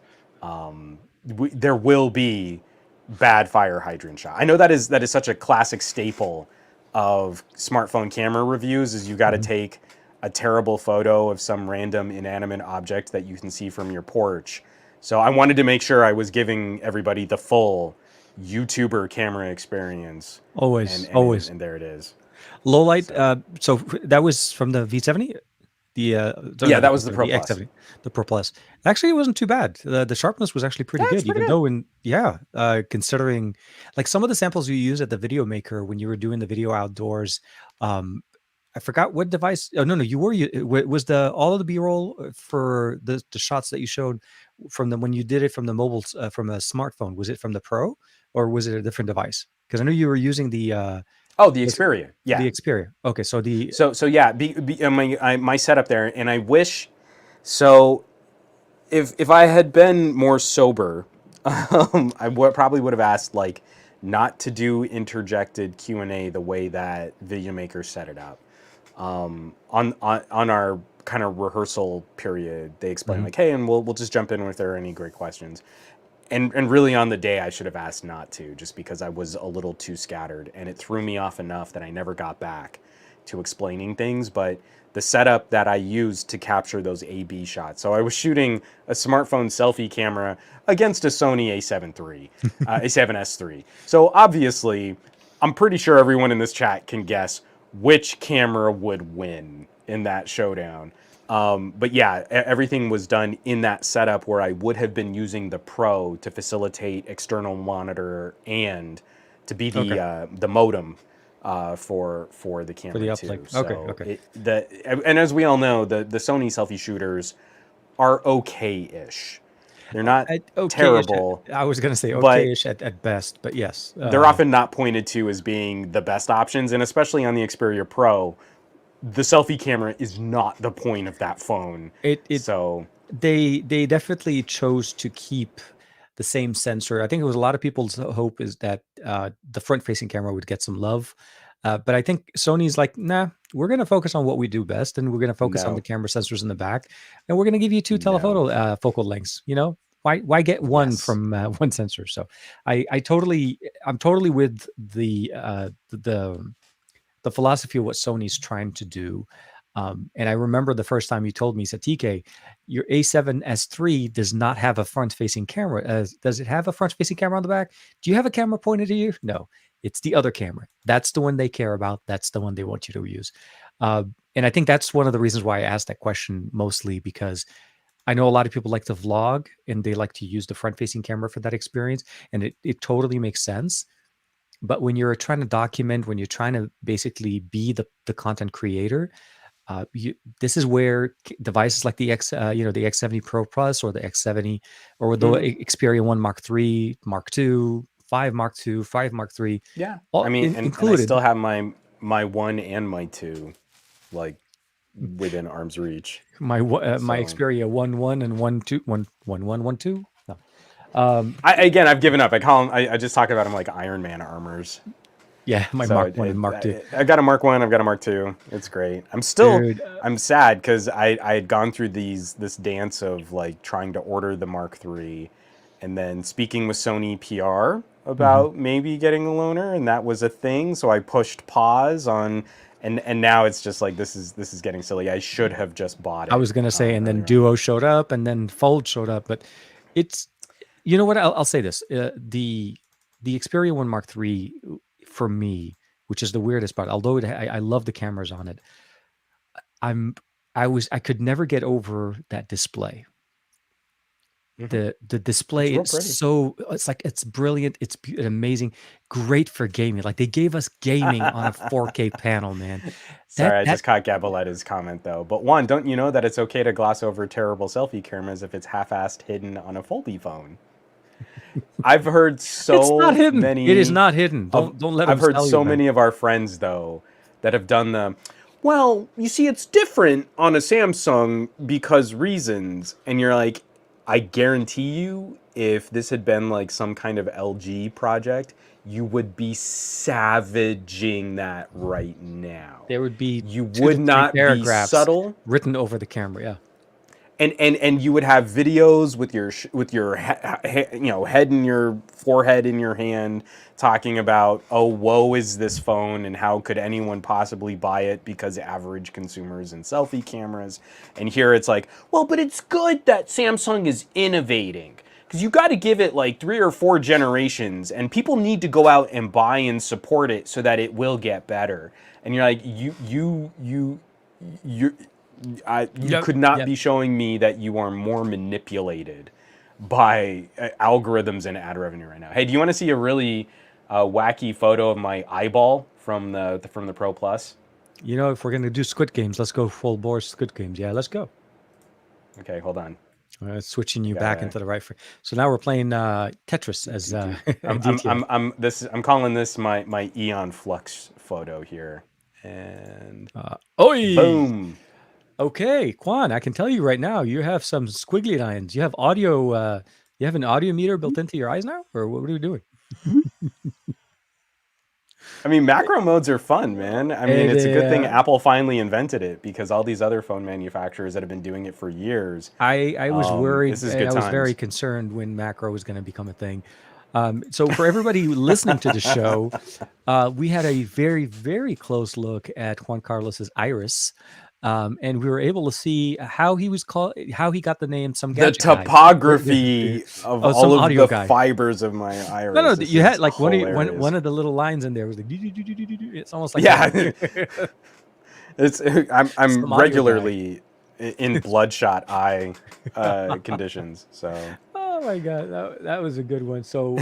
There will be bad fire hydrant shot. I know that is such a classic staple of smartphone camera reviews. Is you got to Hmm. take a terrible photo of some random inanimate object that you can see from your porch. So I wanted to make sure I was giving everybody the full YouTuber camera experience, and Always, and and, always. and there it is. Low light. So So that was from the V70. yeah, Not the that was the V70, Pro the Plus. X70, the Pro Plus. Actually, it wasn't too bad. The sharpness was actually pretty Yeah, it's good, pretty even good. though considering like some of the samples you use at the Videomaker when you were doing the video outdoors. um, I forgot what device. Oh no, no, you were. Was the all of the B-roll for the shots that you showed from the when you did it from the mobile from a smartphone? Was it from the Pro or was it a different device? Because I know you were using Oh, the was Xperia. Yeah. the Xperia. Okay, so the So yeah, my setup there, and I wish so. If I had been more sober, probably would have asked like not to do interjected Q&A the way that Videomaker set it up. On our kind of rehearsal period, they explained Mhm. like, hey, and we'll just jump in if there are any great questions. And really on the day I should have asked not to, just because I was a little too scattered, and it threw me off enough that I never got back to explaining things. But the setup that I used to capture those A/B shots, so I was shooting a smartphone selfie camera against a Sony A7 III, A7S III. So obviously, I'm pretty sure everyone in this chat can guess which camera would win in that showdown. But yeah, everything was done in that setup where I would have been using the Pro to facilitate external monitor and to be Okay, the modem for the for camera the too. uplink. Okay, So okay. and as we all know, the Sony selfie shooters are okay-ish. They're not Okay-ish. terrible, I was gonna say but okay-ish at best, but yes. they're often not pointed to as being the best options, and especially on the Xperia Pro, the selfie camera is not the point of that phone. It So they definitely chose to keep the same sensor. I think it was a lot of people's hope is that the front-facing camera would get some love, but I think Sony's like, nah, we're gonna focus on what we do best, and we're gonna focus on the no, camera sensors in the back, and we're gonna give you two no, telephoto focal lengths. You know, why get one yes, from one sensor? So I'm totally with the philosophy of what Sony's trying to do. And I remember the first time you told me, you said, TK, your A7S III does not have a front facing camera. Does it have a front facing camera on the back? Do you have a camera pointed at you? No, it's the other camera. That's the one they care about. That's the one they want you to use. And I think that's one of the reasons why I asked that question, mostly because I know a lot of people like to vlog and they like to use the front facing camera for that experience. And it totally makes sense. But when you're trying to document, when you're trying to basically be the content creator, this is where devices like the X70 Pro Plus or the X70 or the hmm Xperia 1 Mark III, Mark II, 5 Mark II, 5 Mark III, yeah. I all mean, and I included. still have my one and my two like within arm's reach. My So Xperia 1 and 1 2 1 2. No. Um, I've given up. I call them. I just talk about them like Iron Man armors. yeah, my So Mark 1 and Mark 2. I got a Mark One. I've got a Mark Two. It's great. Dude, I'm sad because I had gone through this dance of like trying to order the Mark Three, and then speaking with Sony PR mhm. about maybe getting a loaner, and that was a thing. So I pushed pause on, and now it's just like this is getting silly. I should have just bought I it was gonna say, and then earlier on. Duo showed up, and then Fold showed up, but it's you know what? I'll say this: the Xperia 1 Mark III for me, which is the weirdest part. Although I love the cameras on it, I'm I could never get over that display. The display real is pretty. so it's like it's brilliant. It's amazing, great for gaming. Like they gave us gaming on a 4K panel, man. Sorry, I That just caught Gaboletta's comment though. But Juan, don't you know that it's okay to gloss over terrible selfie cameras if it's half-assed hidden on a foldy phone? I've heard it's not so hidden. It is many not hidden. of Don't let them I've heard tell you so that. many of our friends though that have done the well, you see it's different on a Samsung because reasons. And you're like, I guarantee you if this had been like some kind of LG project, you would be savaging that right now. There would be You 2 to would 3 not be paragraphs subtle, written over the camera. Yeah. and you would have videos with your head in your forehead in your hand talking about, oh, woe is this phone and how could anyone possibly buy it because average consumers and selfie cameras. And here it's like, well, but it's good that Samsung is innovating because you got to give it like 3 or 4 generations and people need to go out and buy and support it so that it will get better. And you're like, you Yep. could not Yep. be showing me that you are more manipulated by algorithms and ad revenue right now. Hey, do you want to see a really wacky photo of my eyeball from the Pro Plus? You know, if we're gonna do Squid Games, let's go full bore Squid Games. Yeah, let's go. Okay, hold on. Switching you back Gotta- into the right frame. So now we're playing Tetris as DTS. I'm calling this my Eon Flux photo here, and Oi! boom. Okay, Juan, I can tell you right now, you have some squiggly lines. You have audio. You have an audio meter built into your eyes now, or what are you doing? I mean, macro modes are fun, man. I mean, it's a good thing They, Apple finally invented it because all these other phone manufacturers that have been doing it for years. I was worried. This is I good was very times. concerned when macro was going to become a thing. So for everybody listening to the show, we had a very, very close look at Juan Carlos's iris, and we were able to see how he was called, how he got the name. Some The gadget guy. topography of Oh, some all of audio the guy. fibers of my iris. No, This you is had like one hilarious. of the little lines in there was like, "Doo-doo-doo-doo-doo-doo." It's almost like Yeah. that. I'm Some audio guy. regularly in bloodshot eye conditions. So Oh my god, that was a good one. So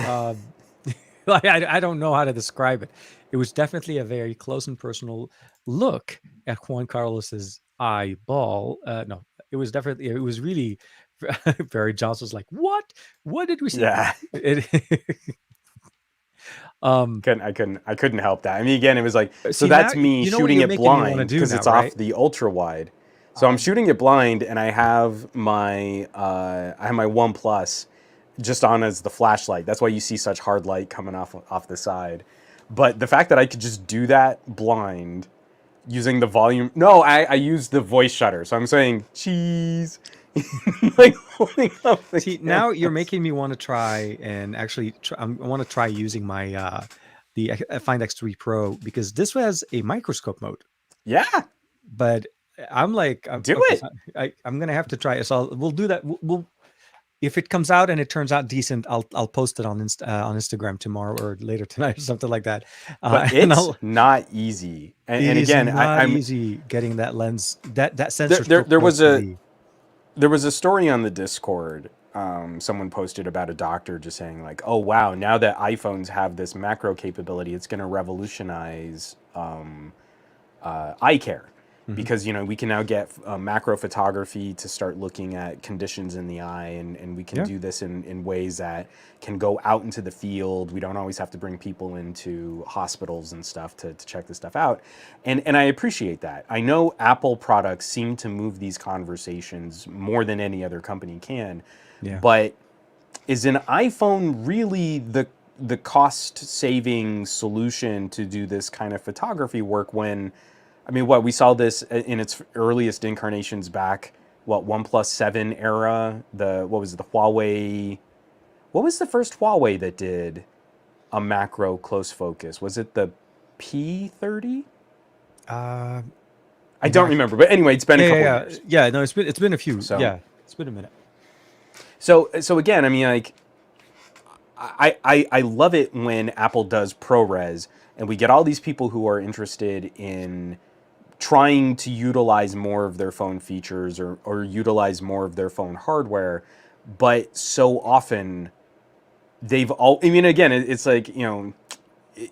I don't know how to describe it. It was definitely a very close and personal look at Juan Carlos's eyeball. No, it was definitely, it was really very. Johnson was like, what did we see? yeah, It, I couldn't help that. I mean, again, it was like, so see, that's now me you know what shooting you're it making me wanna blind do because now, it's right? off the ultra wide. So I'm shooting it blind, and I have my OnePlus just on as the flashlight. That's why you see such hard light coming off the side. But the fact that I could just do that blind using the volume. No, I use the voice shutter. So I'm saying cheese. Like holding up the See, now you're cameras. making me want to try and actually I want to try using my the Find X3 Pro because this has a microscope mode. Yeah, But I'm like, do okay, it. so I'm gonna have to try it. So we'll do that. We'll if it comes out and it turns out decent, I'll post it on Instagram tomorrow or later tonight or something like that. But And it's not easy. And it is again, not I'm easy getting that lens that sensor. there was a story on the Discord. Someone posted about a doctor just saying like, "Oh wow, now that iPhones have this macro capability, it's going to revolutionize eye care because we can now get macro photography to start looking at conditions in the eye, and we can do this in ways that can go out into the field. We don't always have to bring people into hospitals and stuff to check this stuff out, and I appreciate that. I know Apple products seem to move these conversations more than any other company can, but is an iPhone really the cost saving solution to do this kind of photography work when I mean, we saw this in its earliest incarnations back, OnePlus 7 era, the Huawei, what was the first Huawei that did a macro close focus? Was it the P30? Uh, I don't remember, but anyway, it's been a couple yeah, years. yeah. No, it's been a few. So- Yeah, it's been a minute. So again, I mean, like, I love it when Apple does ProRes and we get all these people who are interested in trying to utilize more of their phone features or utilize more of their phone hardware. but so often they've all, I mean, again, it's like, you know,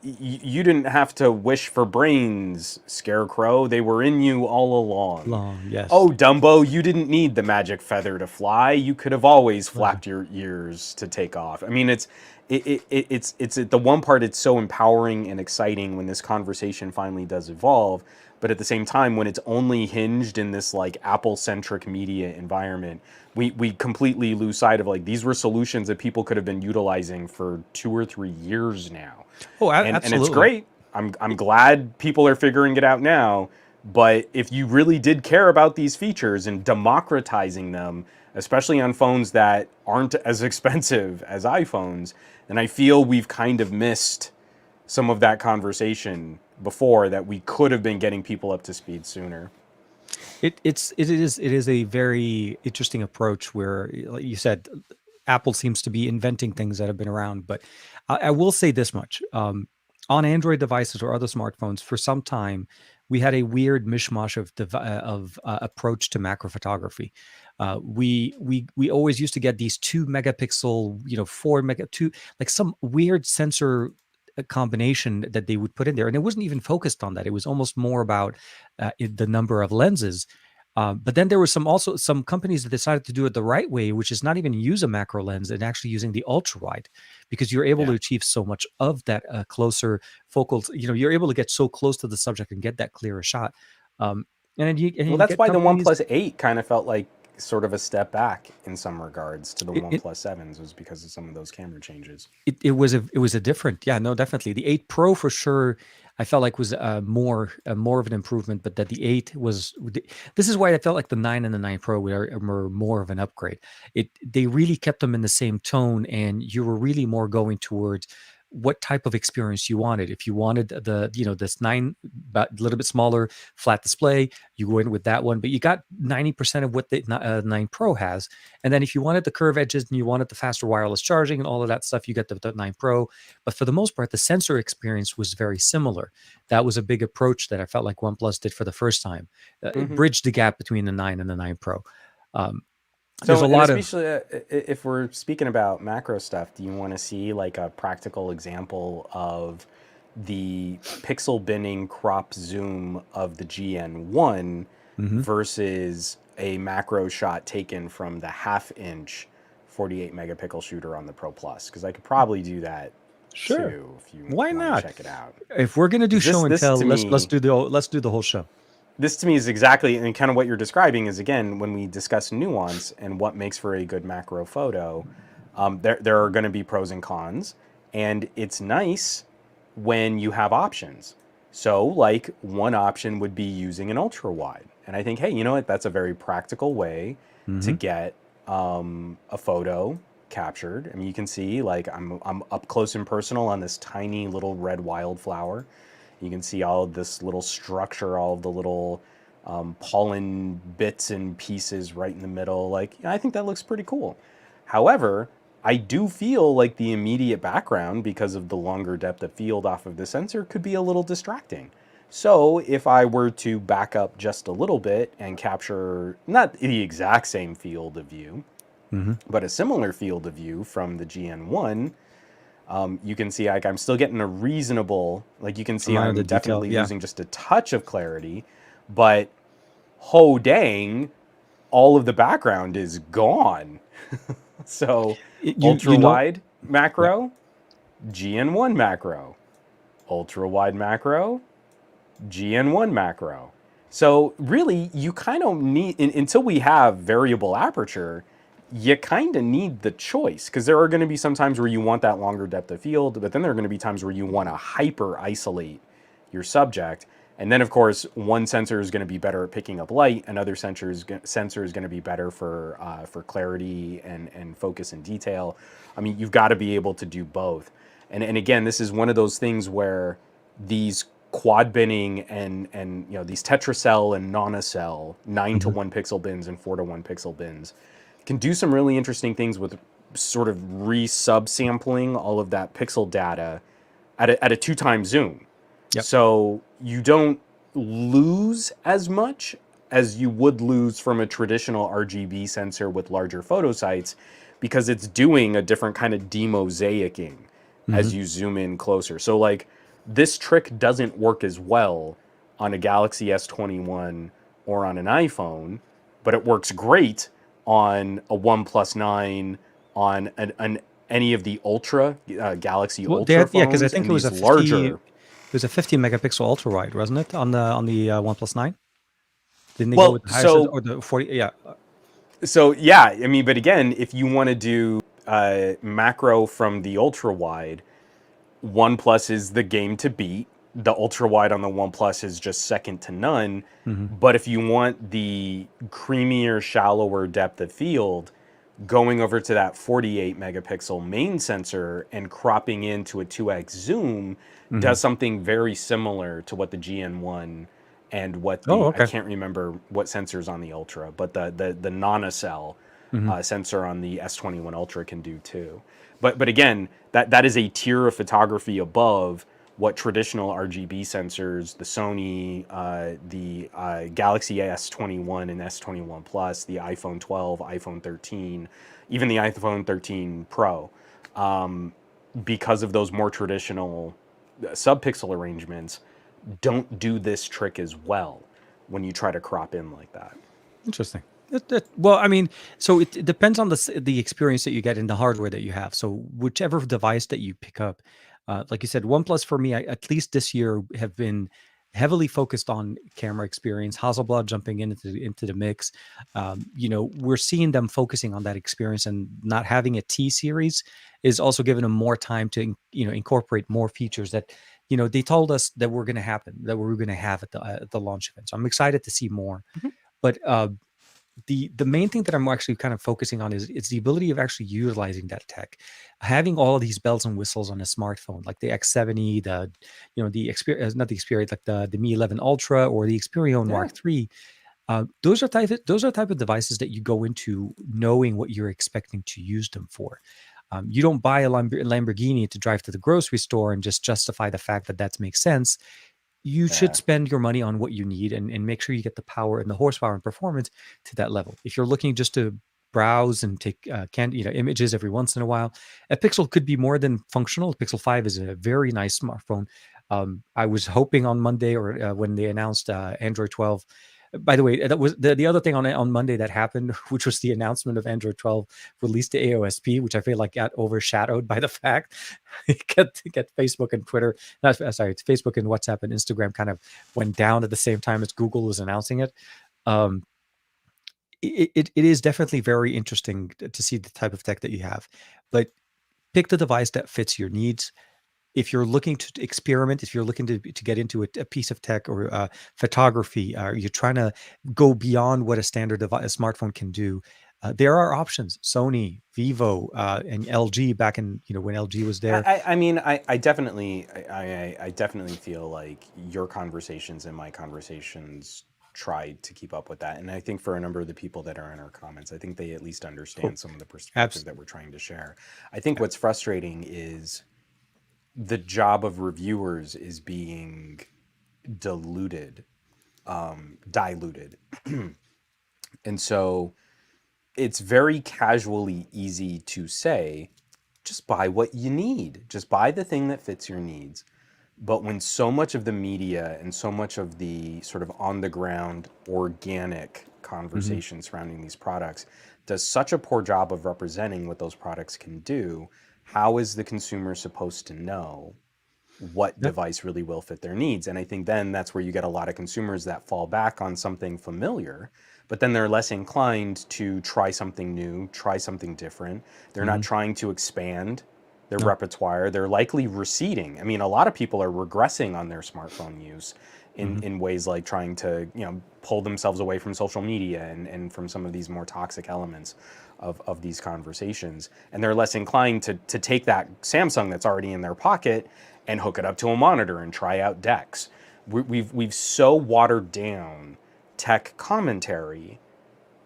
you didn't have to wish for brains, Scarecrow. They were in you all along. Long, yes. Oh, Dumbo, you didn't need the magic feather to fly. You could have always Right. flapped your ears to take off. I mean, it's the one part. It's so empowering and exciting when this conversation finally does evolve. But at the same time, when it's only hinged in this like Apple-centric media environment, we completely lose sight of like these were solutions that people could have been utilizing for 2 or 3 years now. Oh, And it's absolutely. great. I'm glad people are figuring it out now. But if you really did care about these features and democratizing them, especially on phones that aren't as expensive as iPhones, then I feel we've kind of missed some of that conversation before that we could have been getting people up to speed sooner. It is a very interesting approach where, like you said, Apple seems to be inventing things that have been around. But I will say this much: on Android devices or other smartphones, for some time, we had a weird mishmash of approach to macro photography. We always used to get these 2 megapixel, 4 mega, two, like some weird sensor combination that they would put in there, and it wasn't even focused on that. It was almost more about the number of lenses. But then there were some companies that decided to do it the right way, which is not even use a macro lens and actually using the ultra wide, because you're able to Yeah. achieve so much of that closer focal. You're able to get so close to the subject and get that clearer shot. And Well, you that's get why the companies. OnePlus 8 kind of felt like sort of a step back in some regards to the It, it, OnePlus 7s was because of some of those camera changes. it was a different, yeah, no, definitely the 8 Pro for sure. I felt like was more of an improvement, but that the 8 was. This is why I felt like the 9 and the 9 Pro were more of an upgrade. They really kept them in the same tone, and you were really more going towards what type of experience you wanted. If you wanted this 9, but a little bit smaller, flat display, you go in with that one, but you got 90% of what the 9 Pro has. And then if you wanted the curve edges and you wanted the faster wireless charging and all of that stuff, you get the 9 Pro. But for the most part, the sensor experience was very similar. That was a big approach that I felt like OnePlus did for the first time. It Hmm. bridged the gap between the 9 and the 9 Pro. Um, there's So, a and lot of. especially if we're speaking about macro stuff, do you want to see like a practical example of the pixel binning crop zoom of the GN1 Mhm. versus a macro shot taken from the half-inch 48 megapixel shooter on the Pro Plus? Because I could probably do that Sure. too if you Why want to not? check it out. If we're gonna do Because show and this tell, to me let's do the whole show. this to me is exactly and kind of what you're describing is again when we discuss nuance and what makes for a good macro photo. There are going to be pros and cons, and it's nice when you have options. So, like one option would be using an ultra wide, and I think, hey, you know what? That's a very practical way to Hmm. get a photo captured. I mean, you can see like I'm up close and personal on this tiny little red wildflower. You can see all of this little structure, all of the little pollen bits and pieces right in the middle. Like, I think that looks pretty cool. However, I do feel like the immediate background, because of the longer depth of field off of the sensor, could be a little distracting. So if I were to back up just a little bit and capture not the exact same field of view, Hmm. but a similar field of view from the GN1, you can see like I'm still getting a reasonable, like you can see Amount of I'm the detail, definitely yeah. losing just a touch of clarity, but ho dang, all of the background is gone. So You ultra you know, wide yeah. macro, GN1 macro, ultra wide macro, GN1 macro. So really, you kind of need until we have variable aperture. You kind of need the choice because there are going to be some times where you want that longer depth of field, but then there are going to be times where you want to hyper isolate your subject. And then, of course, one sensor is going to be better at picking up light. Another sensor is going to be better for clarity and focus and detail. I mean, you've got to be able to do both. And again, this is one of those things where these quad binning and these tetracell and nanocell 9 to Mhm. 1 pixel bins and 4 to 1 pixel bins can do some really interesting things with sort of re-subsampling all of that pixel data at a 2 times zoom. Yep. So you don't lose as much as you would lose from a traditional RGB sensor with larger photo sites, because it's doing a different kind of demosaicing Hmm. as you zoom in closer. So like this trick doesn't work as well on a Galaxy S21 or on an iPhone, but it works great on a OnePlus 9, on any of the Ultra Galaxy Well, they Ultra had, yeah, because I phones, think and it was these a 50, larger. it was a 50 megapixel ultra wide, wasn't it? On the OnePlus 9? Didn't they go Well, with the highest so or the 40? Yeah. so yeah, I mean, but again, if you want to do macro from the ultra wide, OnePlus is the game to beat. The ultra wide on the OnePlus is just second to none. Hmm. But if you want the creamier, shallower depth of field, going over to that 48 megapixel main sensor and cropping into a 2x zoom Hmm. does something very similar to what the GN1 and what Oh, the, I okay. can't remember what sensors on the Ultra, but the nanocell Hmm. sensor on the S21 Ultra can do too. But again, that is a tier of photography above what traditional RGB sensors, the Sony, the Galaxy S21 and S21 Plus, the iPhone 12, iPhone 13, even the iPhone 13 Pro, because of those more traditional subpixel arrangements, don't do this trick as well when you try to crop in like that. Interesting. Well, I mean, so it depends on the experience that you get and the hardware that you have. So whichever device that you pick up, like you said, OnePlus for me, at least this year, have been heavily focused on camera experience. Hasselblad jumping into the mix. We're seeing them focusing on that experience, and not having a T series is also giving them more time to incorporate more features that they told us that were going to happen, that we were going to have at the launch event. So I'm excited to see more. But the main thing that I'm actually kind of focusing on is it's the ability of actually utilizing that tech, having all of these bells and whistles on a smartphone, like the X70, the Xperia, not the Xperia, like the Mi 11 Ultra or the Xperia Yeah. Mark III. Those are type of devices that you go into knowing what you're expecting to use them for. You don't buy a Lamborghini to drive to the grocery store and just justify the fact that that makes sense. You should Yeah. spend your money on what you need, and make sure you get the power and the horsepower and performance to that level. If you're looking just to browse and take images every once in a while, a Pixel could be more than functional. Pixel 5 is a very nice smartphone. I was hoping on Monday, or when they announced Android 12. By the way, that was the other thing on Monday that happened, which was the announcement of Android 12 released to AOSP, which I feel like got overshadowed by the fact it get Facebook and Twitter, not sorry, it's Facebook and WhatsApp and Instagram kind of went down at the same time as Google was announcing it. Um, it is definitely very interesting to see the type of tech that you have, but pick the device that fits your needs. If you're looking to experiment, if you're looking to get into a piece of tech or photography, you're trying to go beyond what a standard device, a smartphone can do, there are options. Sony, Vivo, and LG back in when LG was there. I mean, I definitely feel like your conversations and my conversations tried to keep up with that. And I think for a number of the people that are in our comments, I think they at least Oh, understand some of the perspective abs- that we're trying to share. I think what's frustrating is the job of reviewers is being diluted, diluted. And so it's very casually easy to say, just buy what you need. Just buy the thing that fits your needs. But when so much of the media and so much of the sort of on the ground organic mhm. conversation surrounding these products does such a poor job of representing what those products can do, how is the consumer supposed to know what Yeah. device really will fit their needs? And I think then that's where you get a lot of consumers that fall back on something familiar, but then they're less inclined to try something new, try something different. They're not Mhm. trying to expand their No. repertoire. They're likely receding. I mean, a lot of people are regressing on their smartphone use Mhm. in ways like trying to, pull themselves away from social media and from some of these more toxic elements of these conversations. And they're less inclined to take that Samsung that's already in their pocket and hook it up to a monitor and try out decks. We've so watered down tech commentary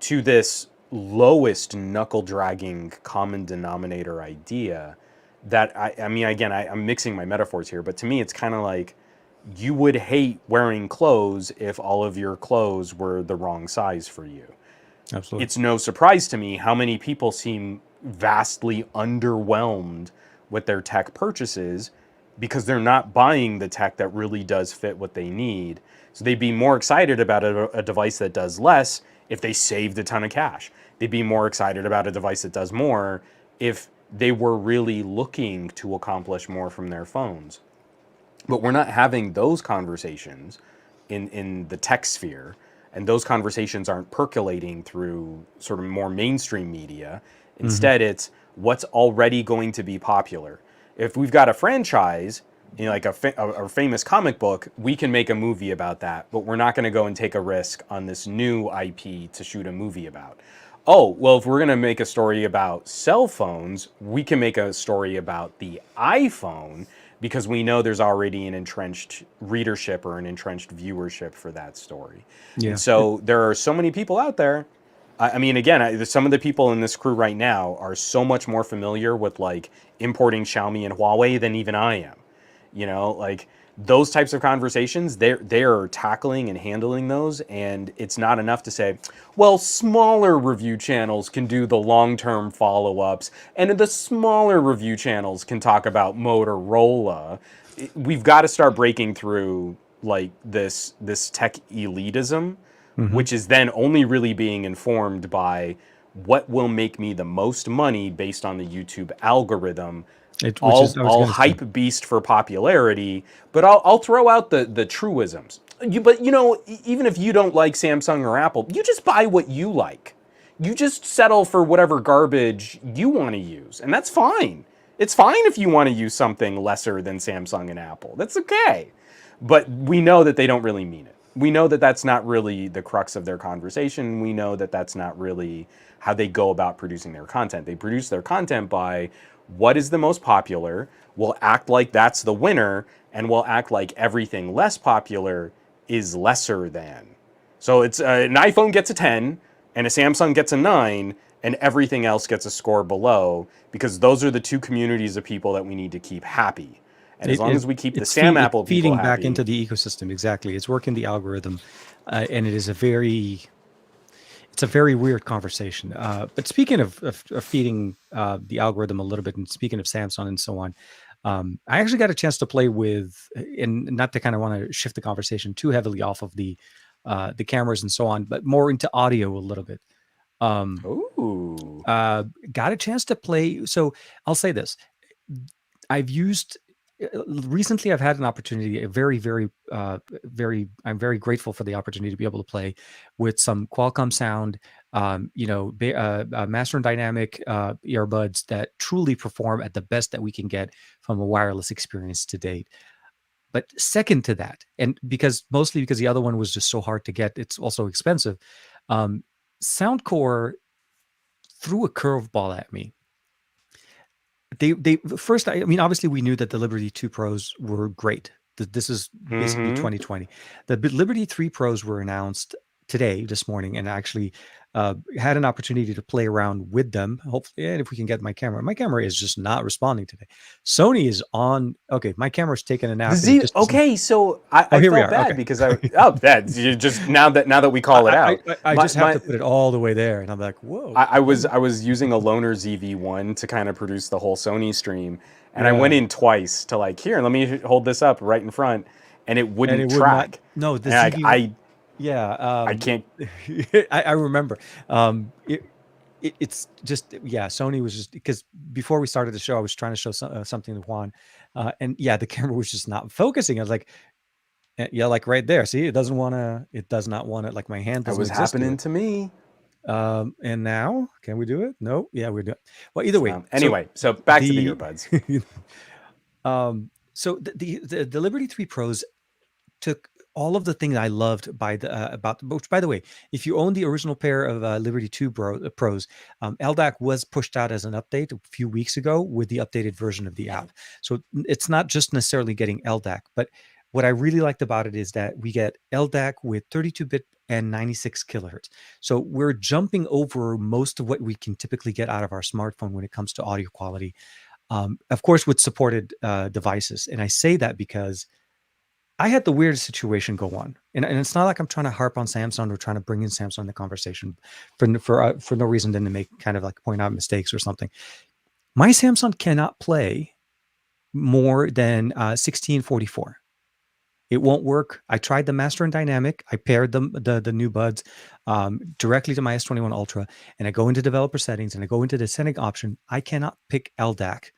to this lowest knuckle dragging common denominator idea that I mean, again, I'm mixing my metaphors here, but to me, it's kind of like you would hate wearing clothes if all of your clothes were the wrong size for you. Absolutely. It's no surprise to me how many people seem vastly underwhelmed with their tech purchases because they're not buying the tech that really does fit what they need. So they'd be more excited about a device that does less if they saved a ton of cash. They'd be more excited about a device that does more if they were really looking to accomplish more from their phones. But we're not having those conversations in the tech sphere, and those conversations aren't percolating through sort of more mainstream media. Instead, it's what's already going to be popular. If we've got a franchise, you know, like a famous comic book, we can make a movie about that, but we're not going to go and take a risk on this new IP to shoot a movie about. Oh, well, if we're going to make a story about cell phones, we can make a story about the iPhone because we know there's already an entrenched readership or an entrenched viewership for that story. Yeah. And so there are so many people out there. I mean, again, some of the people in this crew right now are so much more familiar with like importing Xiaomi and Huawei than even I am. You know, like those types of conversations, they're tackling and handling those, and it's not enough to say, well, smaller review channels can do the long-term follow-ups, and the smaller review channels can talk about Motorola. We've got to start breaking through like this tech elitism, which is then only really being informed by what will make me the most money based on the YouTube algorithm. I'll hype beast for popularity, but I'll throw out the truisms. But you know, even if you don't like Samsung or Apple, you just buy what you like. You just settle for whatever garbage you want to use, and that's fine. It's fine if you want to use something lesser than Samsung and Apple. That's okay. But we know that they don't really mean it. We know that that's not really the crux of their conversation. We know that that's not really how they go about producing their content. They produce their content by what is the most popular, we'll act like that's the winner, and we'll act like everything less popular is lesser than. So it's an iPhone gets a 10, and a Samsung gets a 9, and everything else gets a score below, because those are the two communities of people that we need to keep happy. And as long as we keep the Sam Apple people feeding happy, back into the ecosystem, exactly. It's working the algorithm, and it is it's a very weird conversation. But speaking of feeding the algorithm a little bit, and speaking of Samsung and so on, I actually got a chance to play with, and not to kind of want to shift the conversation too heavily off of the cameras and so on, but more into audio a little bit. Got a chance to play. So I'll say this: I've used. Recently, I've had an opportunity, I'm very grateful for the opportunity to be able to play with some Qualcomm sound, Master and Dynamic earbuds that truly perform at the best that we can get from a wireless experience to date. But second to that, and mostly because the other one was just so hard to get, it's also expensive. Soundcore threw a curveball at me. They first, I mean, obviously we knew that the Liberty 2 Pros were great. This is basically 2020. The Liberty 3 Pros were announced this morning, and actually had an opportunity to play around with them. Hopefully, and if we can get my camera is just not responding today. Sony is on. Okay, my camera's taking a nap. Okay, so I felt bad because you just now that we call it out. I just have to put it all the way there, and I'm like, whoa. I was using a loaner ZV-1 to kind of produce the whole Sony stream, and I went in twice to like, here, let me hold this up right in front, and it wouldn't track. No, the ZV-1. I can't. I remember. It's just, Sony was just, because before we started the show, I was trying to show something to Juan, and the camera was just not focusing. I was like, like right there. See, it does not want to, like my hand doesn't exist. That was happening to me. And now, can we do it? No. Yeah, we're doing. Well, either way. Anyway, so back to the earbuds. So the Liberty 3 Pros took all of the things I loved which, by the way, if you own the original pair of Liberty 2 Pros, LDAC was pushed out as an update a few weeks ago with the updated version of the app. So it's not just necessarily getting LDAC, but what I really liked about it is that we get LDAC with 32-bit and 96 kilohertz. So we're jumping over most of what we can typically get out of our smartphone when it comes to audio quality. Of course, with supported devices. And I say that because I had the weirdest situation go on, and it's not like I'm trying to harp on Samsung or trying to bring in Samsung in the conversation for no reason than to make kind of like point out mistakes or something. My Samsung cannot play more than 1644. It won't work. I tried the Master and Dynamic. I paired the new buds directly to my S21 Ultra, and I go into developer settings and I go into the setting option. I cannot pick LDAC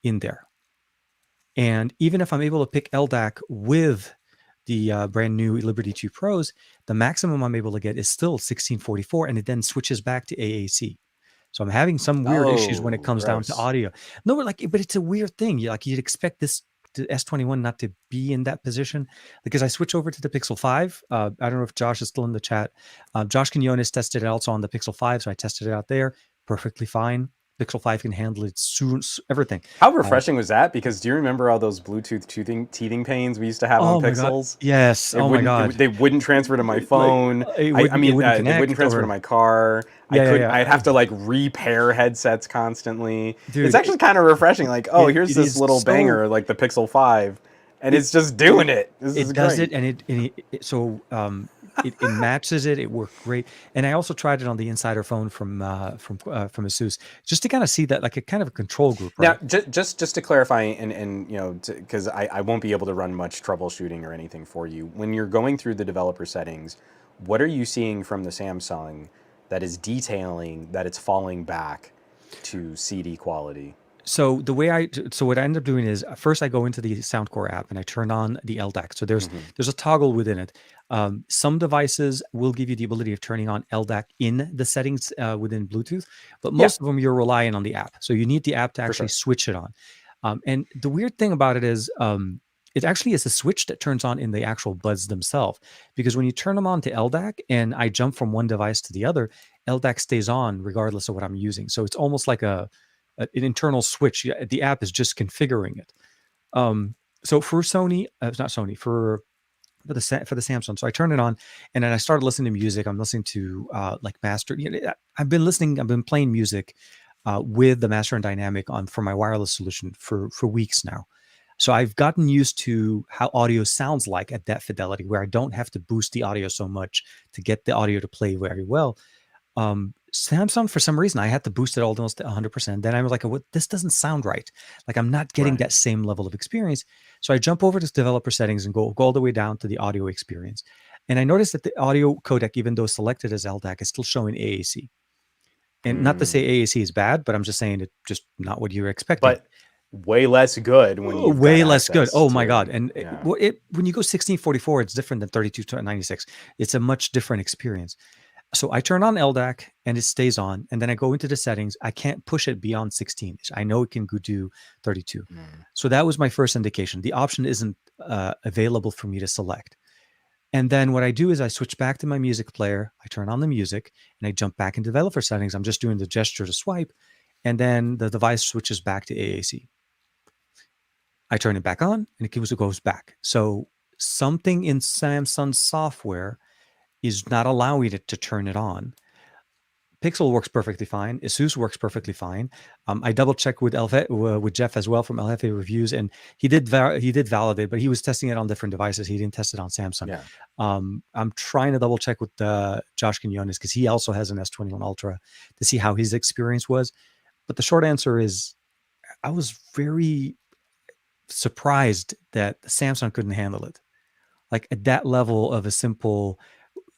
in there. And even if I'm able to pick LDAC with the brand new Liberty 2 Pros, the maximum I'm able to get is still 1644, and it then switches back to AAC. So I'm having some weird issues when Oh, it comes down to gross. audio. No, but it's a weird thing. You'd expect this S21 not to be in that position, because I switch over to the Pixel 5. I don't know if Josh is still in the chat. Josh Quinones tested it also on the Pixel 5, so I tested it out there. Perfectly fine. Pixel 5 can handle it soon, everything. How refreshing was that? Because do you remember all those Bluetooth teething pains we used to have on Oh my God. Pixels? Yes. It Oh my wouldn't. God. They wouldn't transfer to my Like phone. it wouldn't They wouldn't connect transfer to or my car. I yeah, yeah, couldn't. yeah. I'd have to like repair headsets constantly. It's Dude, actually kind of refreshing. Like, oh, here's it this is little so banger like the Pixel 5, and it it's just doing it. This is it does great. it, and so it matches it. It worked great, and I also tried it on the Insider phone from Asus, just to kind of see that, like, a kind of a control group, Now, right? just to clarify, and because I won't be able to run much troubleshooting or anything for you. When you're going through the developer settings, what are you seeing from the Samsung that is detailing that it's falling back to CD quality? So what I end up doing is, first I go into the Soundcore app and I turn on the LDAC. So Hmm. there's a toggle within it. Some devices will give you the ability of turning on LDAC in the settings within Bluetooth, but Yeah, most of them you're relying on the app. So you need the app to for actually sure. switch it on. And the weird thing about it is, it actually is a switch that turns on in the actual buds themselves. Because when you turn them on to LDAC and I jump from one device to the other, LDAC stays on regardless of what I'm using. So it's almost like an internal switch. The app is just configuring it. So for Sony, not Sony, for the Samsung. So I turned it on, and then I started listening to music. I'm listening to like master. I've been playing music with the Master and Dynamic on for my wireless solution for weeks now. So I've gotten used to how audio sounds like at that fidelity, where I don't have to boost the audio so much to get the audio to play very well. Samsung, for some reason, I had to boost it almost to 100%. Then I was like, what, this doesn't sound right. Like, I'm not getting Right. that same level of experience. So I jump over to developer settings and go all the way down to the audio experience. And I noticed that the audio codec, even though selected as LDAC, is still showing AAC. And not to say Mm. AAC is bad, but I'm just saying it's just not what you're expecting. But way less good when you've got Way less good. access Oh my God. to, And yeah. when you go 1644, it's different than 3296. It's a much different experience. So I turn on LDAC and it stays on. And then I go into the settings. I can't push it beyond 16. I know it can go do 32. Mm. So that was my first indication. The option isn't available for me to select. And then what I do is I switch back to my music player. I turn on the music and I jump back into developer settings. I'm just doing the gesture to swipe. And then the device switches back to AAC. I turn it back on and it goes back. So something in Samsung software is not allowing it to turn it on. Pixel works perfectly fine. Asus works perfectly fine. I double checked with with Jeff as well from LFA Reviews, and he did validate, but he was testing it on different devices. He didn't test it on Samsung. Yeah. I'm trying to double check with Josh Quinones, because he also has an S21 Ultra, to see how his experience was. But the short answer is, I was very surprised that Samsung couldn't handle it. Like, at that level of a simple,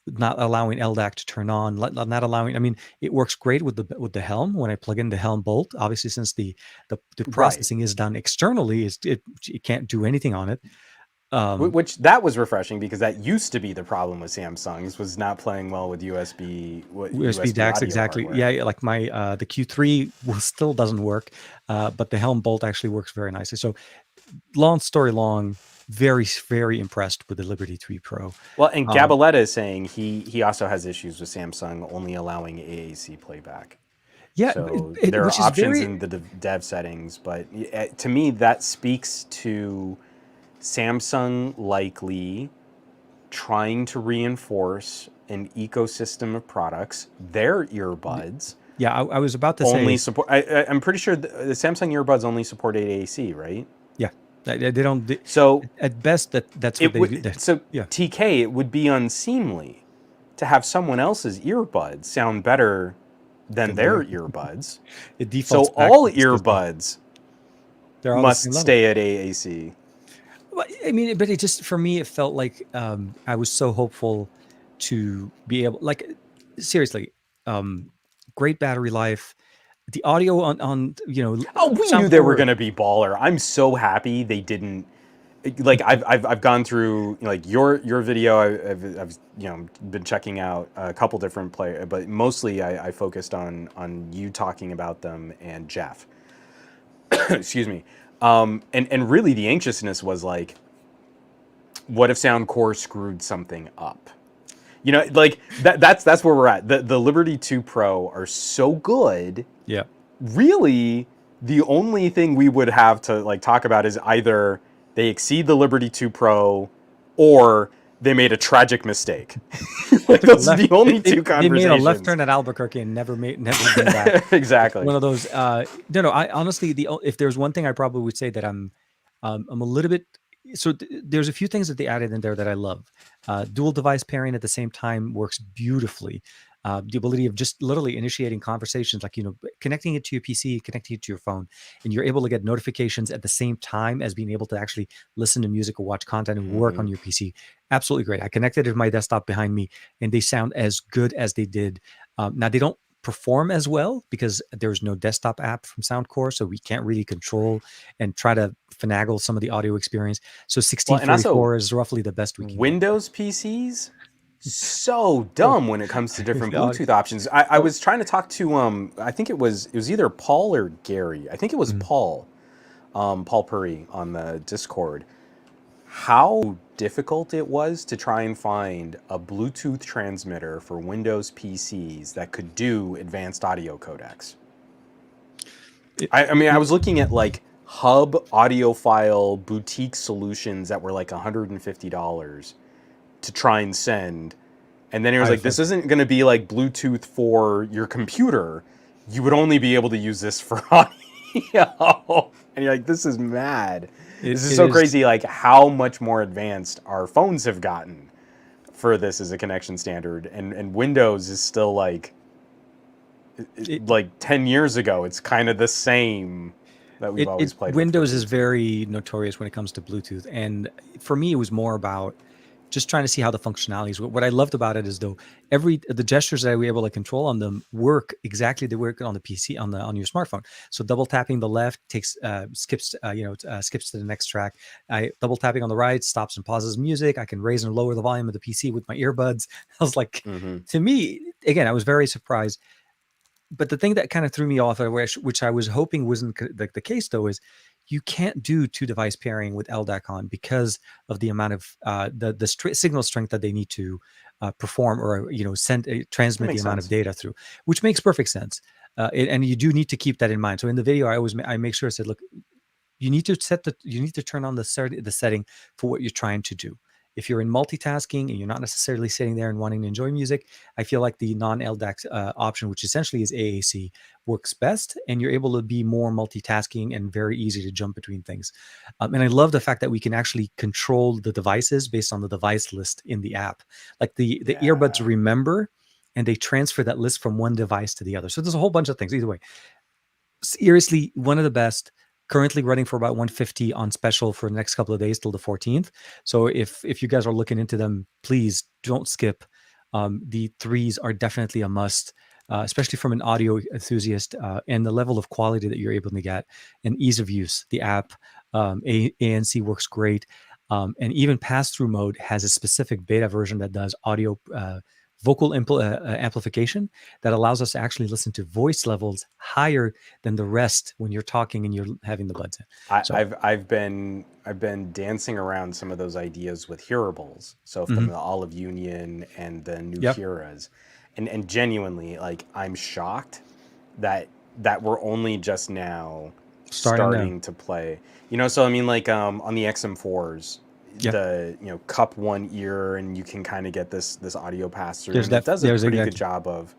not allowing LDAC to turn on, not allowing. I mean, it works great with the Helm when I plug in the Helm bolt. Obviously, since the Right. processing is done externally, it can't do anything on it. Which that was refreshing, because that used to be the problem with Samsung's, was not playing well with USB USB DACs, audio exactly. hardware. Yeah, like my the Q3 still doesn't work, but the Helm bolt actually works very nicely. So, long story long, very very impressed with the Liberty 3 Pro. Well, and Um, Gabaletta is saying he also has issues with Samsung only allowing AAC playback. yeah, So there are which is options very. in the dev settings, but to me that speaks to Samsung likely trying to reinforce an ecosystem of products. Their earbuds Yeah, I was about to only say, support. I'm pretty sure the Samsung earbuds only support AAC, right? yeah. They don't. So At best, that's what it they do. would so Yeah. TK, it would be unseemly to have someone else's earbuds sound better than Then their there, earbuds. it So defaults back all to the system. earbuds They're all the same must level. stay at AAC. Well, I mean, but it just for me, it felt like I was so hopeful to be able, like, seriously, great battery life. The audio on Oh, we knew they were Soundcore. gonna be baller. I'm so happy they didn't. Like I've gone through like your video. I've been checking out a couple different play, but mostly I focused on you talking about them and Jeff. Excuse me. And really the anxiousness was like, what if Soundcore screwed something up? You know, like that's where we're at. The Liberty 2 Pro are so good. Yeah. Really, the only thing we would have to like talk about is either they exceed the Liberty 2 Pro or they made a tragic mistake. Like those are the only two They made a left conversations. turn at Albuquerque and never been back. Exactly. One of those. No, no. I honestly, if there's one thing I probably would say that I'm a little bit. So there's a few things that they added in there that I love. Dual device pairing at the same time works beautifully. The ability of just literally initiating conversations, like connecting it to your PC, connecting it to your phone, and you're able to get notifications at the same time as being able to actually listen to music or watch content and work on your PC. Absolutely great. I connected it to my desktop behind me, and they sound as good as they did. Now they don't perform as well because there's no desktop app from Soundcore, so we can't really control and try to finagle some of the audio experience. So Well, and also 1644 is roughly the best we can get. Windows PCs so Oh, dumb when it comes to different the audio. Bluetooth options. I Oh, was trying to talk to I think it was either Paul or Gary. I think it was mhm. Paul, Paul Puri on the Discord. How difficult it was to try and find a Bluetooth transmitter for Windows PCs that could do advanced audio codecs. It, I mean, I it, was looking at like hub audiophile boutique solutions that were like $150 to try and send. And then it was like, this isn't going to be like Bluetooth for your computer. You would only be able to use this for audio. And you're like, this is mad. This is it so is. crazy, like how much more advanced our phones have gotten for this as a connection standard. And Windows is still like, It, like 10 years ago, it's kind of the same that we've always played with Windows is Bluetooth. very notorious when it comes to Bluetooth, and for me, it was more about just trying to see how the functionalities. What I loved about it is though the gestures that I were able to control on them work exactly they work on the PC on your smartphone. So double tapping the left takes skips skips to the next track. I double tapping on the right stops and pauses music. I can raise and lower the volume of the PC with my earbuds. I was like, Mm-hmm. to me, again, I was very surprised. But the thing that kind of threw me off, which I was hoping wasn't the case, though, is you can't do two device pairing with LDAC on because of the amount of the signal strength that they need to perform or send That transmit the makes amount of sense. data through, which makes perfect sense. And you do need to keep that in mind. So in the video, I make sure I said, look, you need to turn on the setting for what you're trying to do. If you're in multitasking and you're not necessarily sitting there and wanting to enjoy music, I feel like the non-LDAC option, which essentially is AAC, works best, and you're able to be more multitasking and very easy to jump between things. And I love the fact that we can actually control the devices based on the device list in the app. Like the earbuds remember, and they transfer that list from one device to the other. So there's a whole bunch of things. Either way, seriously, one of the best. Currently running for about 150 on special for the next couple of days till the 14th. So if you guys are looking into them, please don't skip. The threes are definitely a must, especially from an audio enthusiast, and the level of quality that you're able to get and ease of use. The app, ANC works great. And even pass-through mode has a specific beta version that does audio vocal amplification that allows us to actually listen to voice levels higher than the rest when you're talking and you're having the buds in. So I've been dancing around some of those ideas with hearables. So from the Olive Union and the new Yep. Heras, and genuinely, like, I'm shocked that we're only just now starting to play. So I mean, like, on the XM4s, Yeah. the cup one ear, and you can kind of get this audio pass through, and it does a there's pretty exactly. good job of.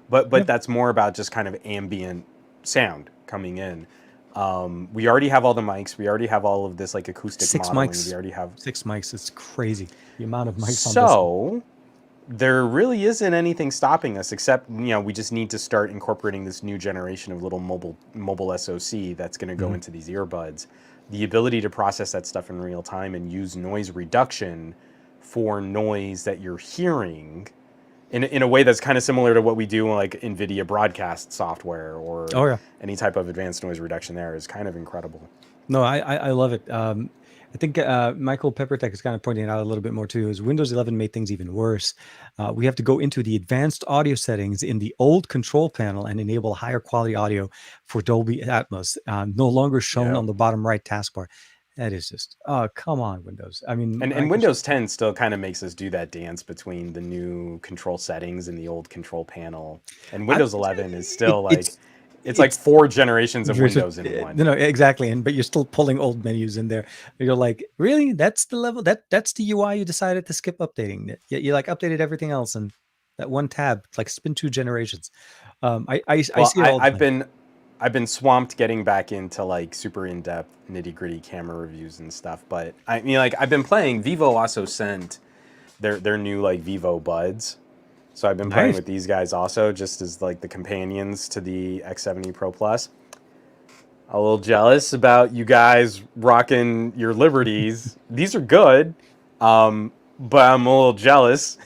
But Yep. that's more about just kind of ambient sound coming in. We already have all the mics. We already have all of this like acoustic Six modeling. We mics. already have. 6 mics. It's crazy. The amount of mics on this. So there really isn't anything stopping us except we just need to start incorporating this new generation of little mobile SoC that's going to go into these earbuds. The ability to process that stuff in real time and use noise reduction for noise that you're hearing in a way that's kind of similar to what we do like NVIDIA broadcast software or Oh yeah. any type of advanced noise reduction there is kind of incredible. No, I love it. I think Michael Peppertech is kind of pointing it out a little bit more too. Is Windows 11 made things even worse? We have to go into the advanced audio settings in the old control panel and enable higher quality audio for Dolby Atmos. No longer shown on the bottom right taskbar. That is just, oh, come on, Windows. I mean, And Windows 10 still kind of makes us do that dance between the new control settings and the old control panel. And Windows 11 is still it's like 4 generations of Windows in one. No, exactly. But you're still pulling old menus in there. You're like, really? That's the level? That's the UI you decided to skip updating. You like updated everything else, and that one tab like spin 2 generations. I see it all the time. I've been swamped getting back into like super in-depth nitty-gritty camera reviews and stuff. But I mean, like I've been playing. Vivo also sent their new like Vivo Buds. So I've been playing with these guys also, just as like the companions to the X70 Pro Plus. A little jealous about you guys rocking your Liberties. These are good, but I'm a little jealous.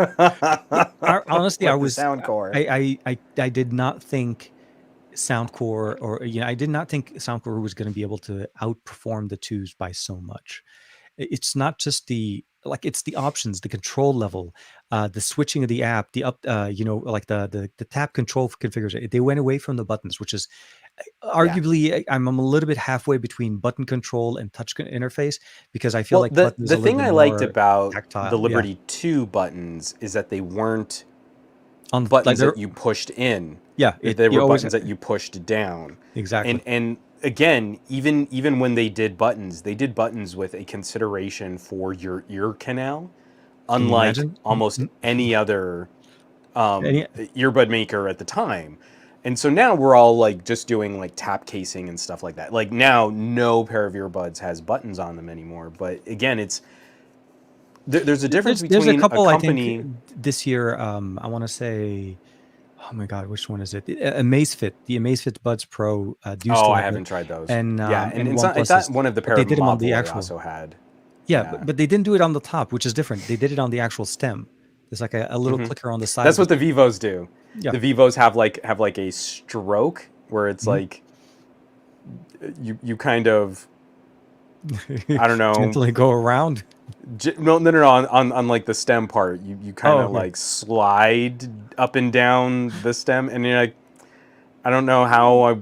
Honestly, I was Soundcore. I did not think Soundcore or I did not think Soundcore was going to be able to outperform the twos by so much. It's not just it's the options, the control level, the switching of the app, the up, like the tap control configuration. They went away from the buttons, which is arguably I'm a little bit halfway between button control and touch interface because I feel like the thing I liked more about tactile. the Liberty 2 buttons is that they weren't on buttons that you pushed in. Yeah, they were buttons that you pushed down. Exactly. And again, even when they did buttons with a consideration for your ear canal, unlike almost any other earbud maker at the time. And so now we're all like just doing like tap casing and stuff like that. Like now, no pair of earbuds has buttons on them anymore. But again, there's a difference between there's a couple. a company. I think this year, I want to say, oh my god, which one is it? Amazfit, the Amazfit Buds Pro. I haven't tried those. And and it's not one of the pair they of did them on the models actual. I also had. Yeah, but they didn't do it on the top, which is different. They did it on the actual stem. There's like a little clicker on the side. That's what the Vivos do. Yeah. The Vivos have like a stroke where it's like you kind of I don't know gently go around. No, on like the stem part, you kind of like slide up and down the stem, and you're like, I don't know how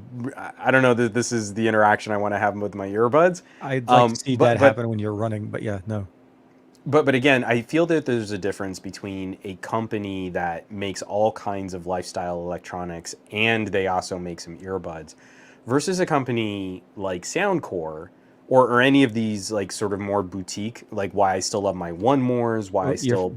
I don't know that this is the interaction I want to have with my earbuds. I'd like to see that happen when you're running, but yeah, no. But again, I feel that there's a difference between a company that makes all kinds of lifestyle electronics and they also make some earbuds versus a company like Soundcore or any of these like sort of more boutique, like why I still love my One Mores, why I still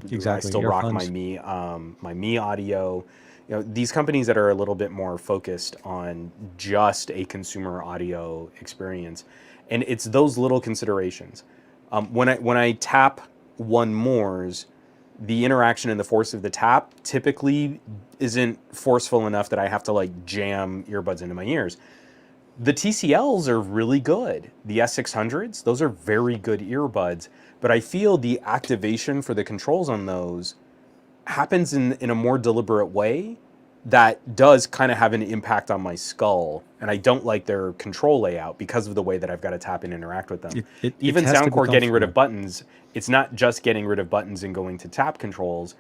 rock my Mi Audio. These companies that are a little bit more focused on just a consumer audio experience. And it's those little considerations. When I tap One Mores, the interaction and the force of the tap typically isn't forceful enough that I have to like jam earbuds into my ears. The TCLs are really good. The S600s, those are very good earbuds, but I feel the activation for the controls on those happens in a more deliberate way that does kind of have an impact on my skull, and I don't like their control layout because of the way that I've got to tap and interact with them. Even Soundcore getting rid of buttons, it's not just getting rid of buttons and going to tap controls.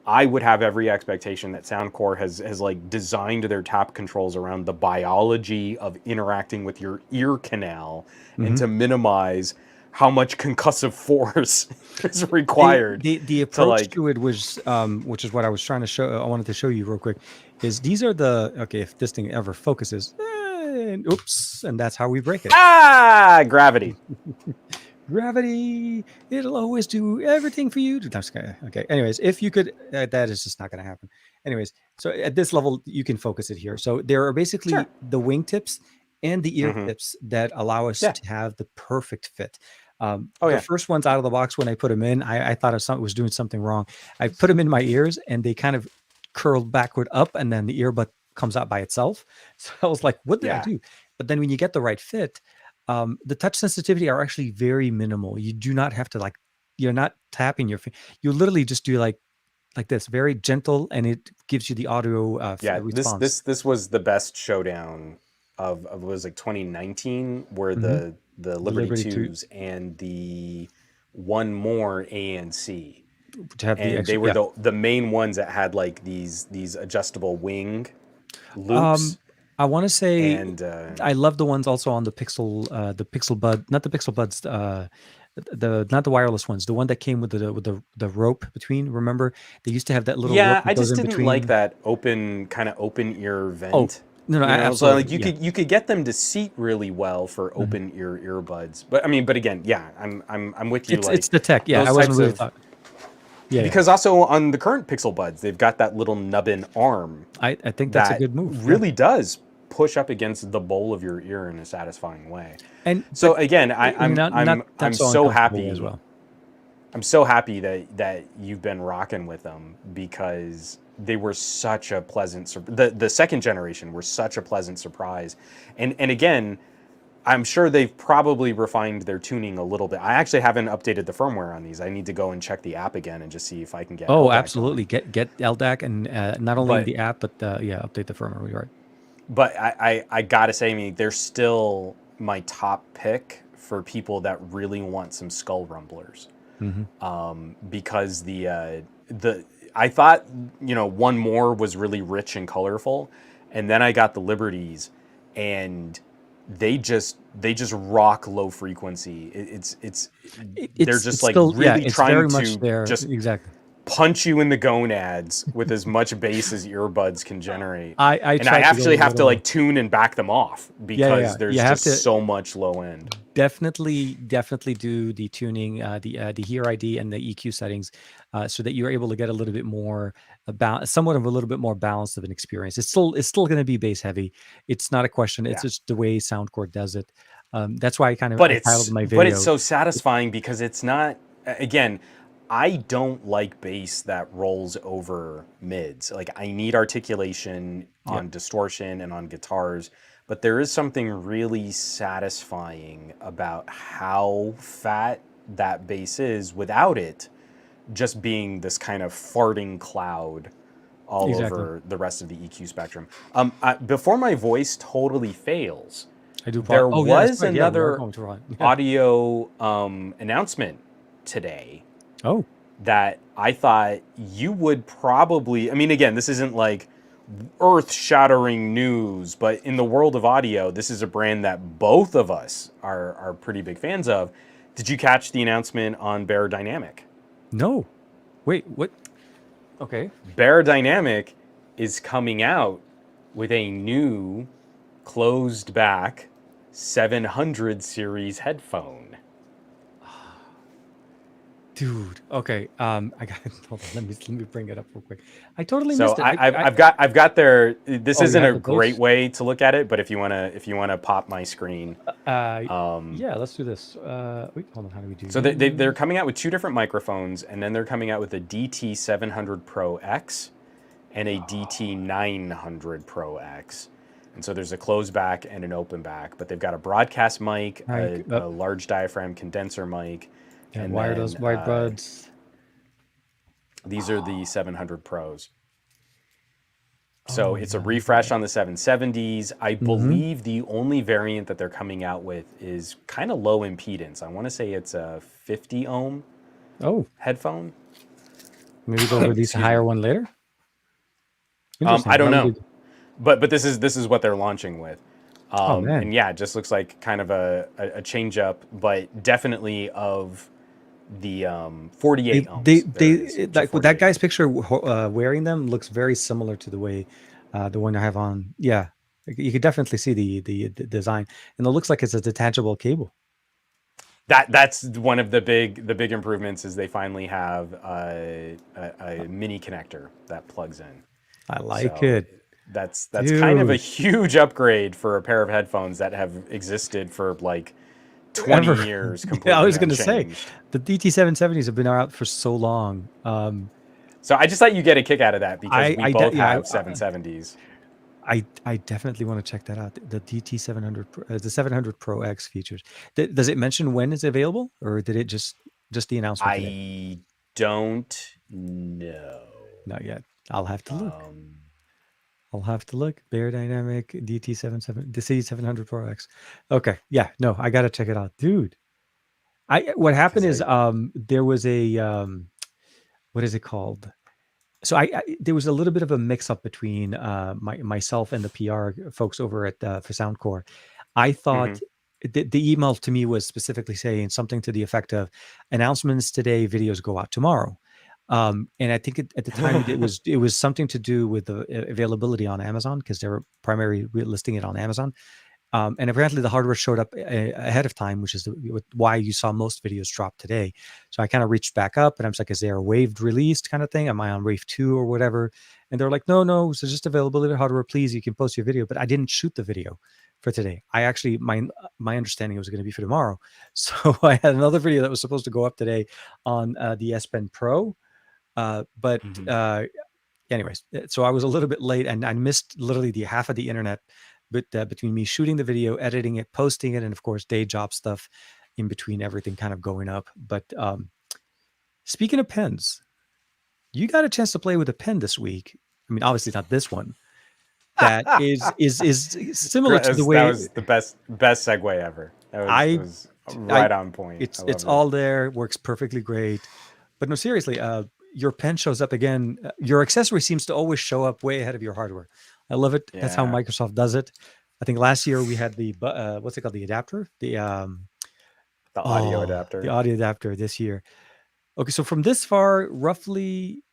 I would have every expectation that Soundcore has like designed their tap controls around the biology of interacting with your ear canal and to minimize how much concussive force is required. The approach to it was, which is what I was trying to show. I wanted to show you real quick. Is these are if this thing ever focuses, oops, and that's how we break it. Gravity. Gravity, it'll always do everything for you. Okay. Anyways, if you could, that is just not going to happen. Anyways, so at this level, you can focus it here. So there are basically the wingtips and the ear Mm-hmm. tips that allow us Yeah. to have the perfect fit. Oh The yeah. first ones out of the box, when I put them in, I thought was doing something wrong. I put them in my ears and they kind of curled backward up, and then the earbud comes out by itself. So I was like, what did I Yeah. do? But then when you get the right fit, the touch sensitivity are actually very minimal. You do not have to like, you're not tapping your, you literally just do like this, very gentle, and it gives you the audio Yeah. This response. this this was the best showdown of was like 2019, where Hmm. the The Liberty Liberty to 2s and the one more ANC, have the and they extra, were yeah. the main ones that had like these adjustable wing loops. Um, I want to say And I love the ones also on the Pixel Bud, not the Pixel Buds, the not the wireless ones, the one that came with the rope between. Remember, they used to have that little rope yeah, that I goes just in didn't like between. that open ear Oh, vent. no, no, You know, so like absolutely, yeah. you could get them to seat really well for Mhm. open ear earbuds. But I mean, but again, yeah, I'm with you. It's Like the tech, yeah. I those wasn't types really of, thought, yeah, yeah. because also on the current Pixel Buds, they've got that little nubbin arm I think that's a that good move, yeah. really does push up against the bowl of your ear in a satisfying way. And So but again, not I'm so so uncomfortable as happy. well. I'm so happy that you've been rocking with them, because they were such a the second generation were such a pleasant surprise. And again, I'm sure they've probably refined their tuning a little bit. I actually haven't updated the firmware on these. I need to go and check the app again and just see if I can get Oh, LDAC going. absolutely. Get LDAC, and not only in But the app, but yeah, update the firmware. You're right. I gotta say, I mean, they're still my top pick for people that really want some skull rumblers. Hmm. Because the I thought, one more was really rich and colorful, and then I got the Liberties, and they just rock low frequency. They're just It's like still, yeah, really it's trying very much to there. just Exactly. punch you in the gonads with as much bass as earbuds can generate. I And I tried to go actually a have to little. like tune and back them off, Yeah, yeah, yeah. because You there's have just to so much low end. definitely do the tuning, the Hear ID and the EQ settings, so that you're able to get a little bit more about somewhat of a little bit more balance of an experience. It's still going to be bass heavy. It's not a question. It's Yeah. just the way Soundcore does it. That's why but I titled it's my but it's video. so satisfying, because it's not, again, I don't like bass that rolls over mids. Like, I need articulation Yeah, on distortion and on guitars, but there is something really satisfying about how fat that bass is without it just being this kind of farting cloud all exactly. over the rest of the EQ spectrum. Before my voice totally fails, I do. there Oh, yeah, that's was right. Yeah, we are another going to run. Yeah. audio announcement today Oh, that I thought you would probably. I mean, again, this isn't like earth-shattering news, but in the world of audio, this is a brand that both of us are pretty big fans of. Did you catch the announcement on Bear Dynamic? no. Wait, what? Okay. Bear Dynamic is coming out with a new closed back 700 series headphone. Dude, okay. I got hold on. Let me bring it up real quick. I totally So missed it. I've got their. This Oh, you isn't have a the great base? way to look at it, but if you wanna pop my screen. Yeah, let's do this. Wait, hold on. How do we do So they're this? coming out with two different microphones, and then they're coming out with a DT 700 Pro X and a DT 900 Pro X. And so there's a closed back and an open back, but they've got a broadcast mic, Mic a up. large diaphragm condenser mic, Yeah, and wireless, then wide buds. these are the 700 Pros. So Oh it's a my refresh God. on the 770s. I Mm-hmm. believe the only variant that they're coming out with is kind of low impedance. I want to say it's a 50 ohm Oh, headphone. maybe they'll release a Excuse me. higher one later. Interesting. I don't Why would know, they? but this is what they're launching with. Oh man. And yeah, it just looks like kind of a change up, but definitely of the 48 ohms. There it is, which are Like with that 48 guy's ohms. picture wearing them looks very similar to the way the one I have on. Yeah, you could definitely see the design, and it looks like it's a detachable cable. That's one of the big improvements, is they finally have a mini connector that plugs in. I like So it. That's kind of a Dude, huge upgrade for a pair of headphones that have existed for like 20 ever. years Yeah, I completely was gonna say unchanged. the DT770s have been out for so long. So I just thought you get a kick out of that because we both Yeah, have 770s. I definitely want to check that out. The DT700, the 700 Pro X features. Does it mention when it's available, or did it just the announcement today? I don't know. Not yet. I'll have to look. Um, I'll have to look. Bear Dynamic DT77, the C700 Pro X. Okay, yeah, no, I gotta check it out, dude. What happened because is I there was a what is it called? So there was a little bit of a mix up between myself and the PR folks over at for Soundcore. I thought mhm. the email to me was specifically saying something to the effect of announcements today, videos go out tomorrow. And I think at the time it was something to do with the availability on Amazon because they were primarily listing it on Amazon. And apparently the hardware showed up ahead of time, which is why you saw most videos drop today. So I kind of reached back up and I was like, is there a waved released kind of thing? Am I on wave 2 or whatever? And they're like, no, so just availability of hardware, please, you can post your video. But I didn't shoot the video for today. I actually, my understanding was going to be for tomorrow. So I had another video that was supposed to go up today on the S Pen Pro. But Mhm. anyways, so I was a little bit late and I missed literally the half of the internet, but between me shooting the video, editing it, posting it, and of course day job stuff in between everything kind of going up. But speaking of pens, you got a chance to play with a pen this week. I mean, obviously not this one. That is similar to the That way was the best segue ever. That I was I right on point. I it's loved it. all there, works perfectly great. But no, seriously, your pen shows up again. Your accessory seems to always show up way ahead of your hardware. I love it. That's how Yeah, Microsoft does it. I think last year we had the what's it called, the adapter, the audio the adapter. audio adapter this year. Okay, so from this far, roughly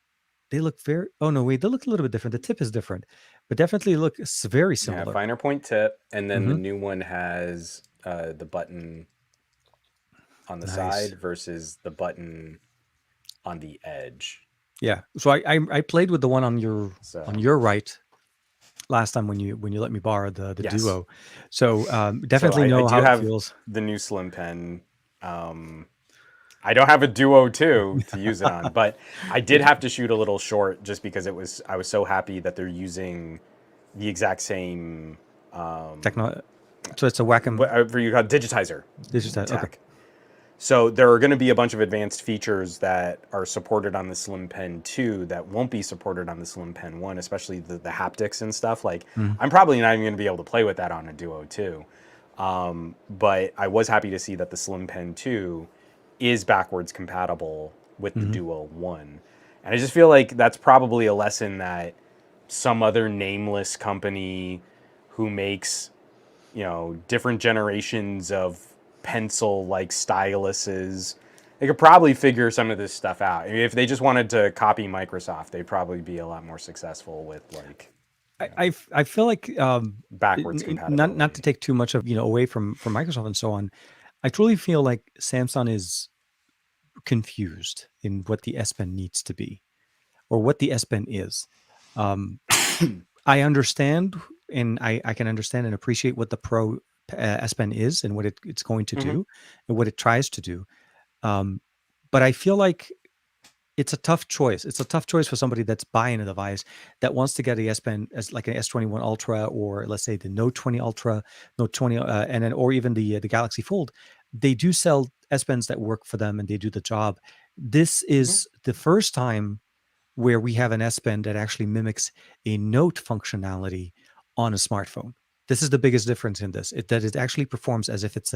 they look very. Oh no, wait, they look a little bit different. The tip is different, but definitely look very Yeah, similar. finer point tip, and then the Hmm. new one has the button on the Nice. side versus the button on the edge. Yeah. So I played with the one on So your right last time when you let me borrow the yes, Duo. So so definitely I know do how it have feels. the new Slim Pen. Um, I don't have a Duo 2 to use it on, but I did have to shoot a little short just because I was so happy that they're using the exact same Techno. So it's a Wacom whatever you call digitizer digital. Okay. tech. So there are going to be a bunch of advanced features that are supported on the Slim Pen 2 that won't be supported on the Slim Pen 1, especially the haptics and stuff. Like Mhm. I'm probably not even going to be able to play with that on a Duo 2. But I was happy to see that the Slim Pen 2 is backwards compatible with the Mhm. Duo 1. And I just feel like that's probably a lesson that some other nameless company who makes, different generations of pencil like styluses, they could probably figure some of this stuff out. I mean, if they just wanted to copy Microsoft, they'd probably be a lot more successful with like, I feel like backwards not to compatibility. take too much of away from Microsoft and so on. I truly feel like Samsung is confused in what the S Pen needs to be or what the S Pen is. Um, I understand and I can understand and appreciate what the Pro S Pen is and what it's going to Hmm. do and what it tries to do. Um, but I feel like it's a tough choice. It's a tough choice for somebody that's buying a device that wants to get a S Pen as like an S21 Ultra or let's say the Note 20 Ultra, Note 20, and then or even the Galaxy Fold. They do sell S Pens that work for them and they do the job. This Hmm. is the first time where we have an S Pen that actually mimics a note functionality on a smartphone. This is the biggest difference in this. That it actually performs as if it's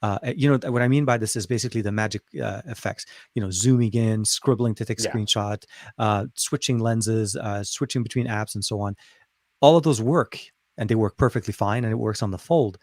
what I mean by this is basically the magic effects. Zooming in, scribbling to take a Yeah. screenshot, switching lenses, switching between apps, and so on. All of those work, and they work perfectly fine, and it works on the Fold.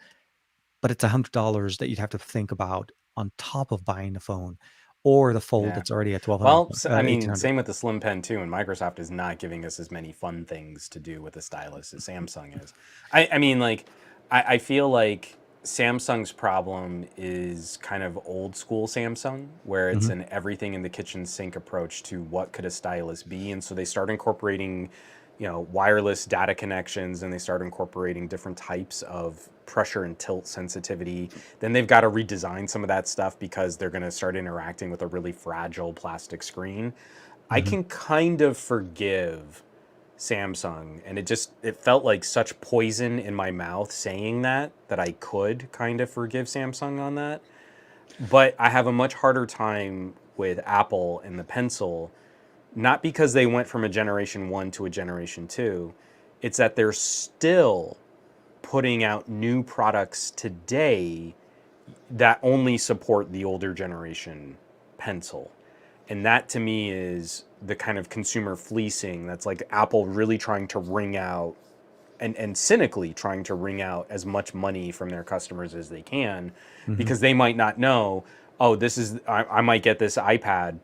But it's $100 that you'd have to think about on top of buying the phone, or the Fold Yeah. that's already at 1,200, Well, I mean, 1,800. same with the Slim Pen too, and Microsoft is not giving us as many fun things to do with the stylus as Samsung is. I mean, like, I feel like Samsung's problem is kind of old school Samsung, where it's Hmm. an everything in the kitchen sink approach to what could a stylus be, and so they start incorporating, wireless data connections, and they start incorporating different types of pressure and tilt sensitivity. Then they've got to redesign some of that stuff because they're going to start interacting with a really fragile plastic screen. I Mhm. can kind of forgive Samsung, and it felt like such poison in my mouth saying that I could kind of forgive Samsung on that. But I have a much harder time with Apple and the Pencil, not because they went from a generation 1 to a generation 2. It's that they're still putting out new products today that only support the older generation Pencil. And that to me is the kind of consumer fleecing that's like Apple really trying to wring out and cynically trying to wring out as much money from their customers as they can, Mhm. because they might not know, oh, I might get this iPad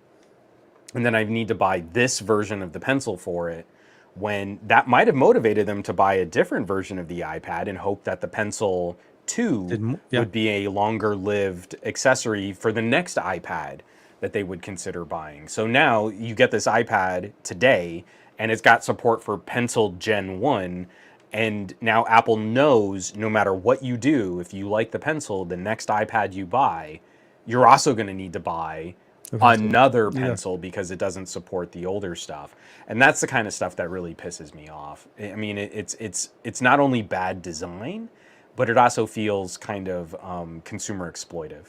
and then I need to buy this version of the Pencil for it, when that might have motivated them to buy a different version of the iPad and hope that the Pencil 2 Yeah. would be a longer lived accessory for the next iPad that they would consider buying. So now you get this iPad today and it's got support for Pencil Gen 1. And now Apple knows no matter what you do, if you like the Pencil, the next iPad you buy, you're also going to need to buy The Pencil. another Yeah. Pencil because it doesn't support the older stuff. And that's the kind of stuff that really pisses me off. I mean, it's not only bad design, but it also feels kind of consumer exploitive.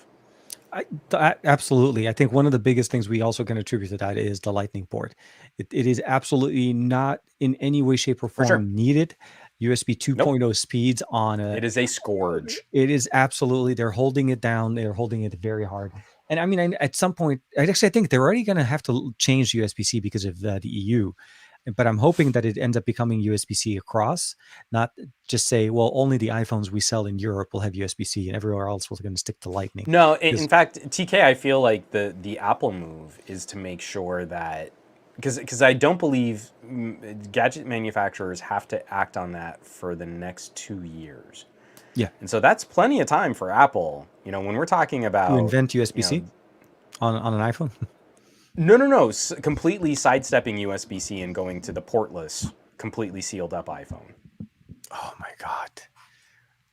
Absolutely. I think one of the biggest things we also can attribute to that is the Lightning port. It is absolutely not in any way, shape, or For sure. form needed. USB Nope. 2.0 speeds on a. It is a scourge. It is absolutely. They're holding it down. They're holding it very hard. And I mean, at some point, I think they're already going to have to change USB-C because of the EU. But I'm hoping that it ends up becoming USB-C across, not just say, well, only the iPhones we sell in Europe will have USB-C and everywhere else we're going to stick to Lightning. No, in fact, TK, I feel like the Apple move is to make sure that, because I don't believe gadget manufacturers have to act on that for the next 2 years. Yeah. And so that's plenty of time for Apple. When we're talking about To invent USB-C on an iPhone? No. Completely sidestepping USB-C and going to the portless, completely sealed up iPhone. Oh my God.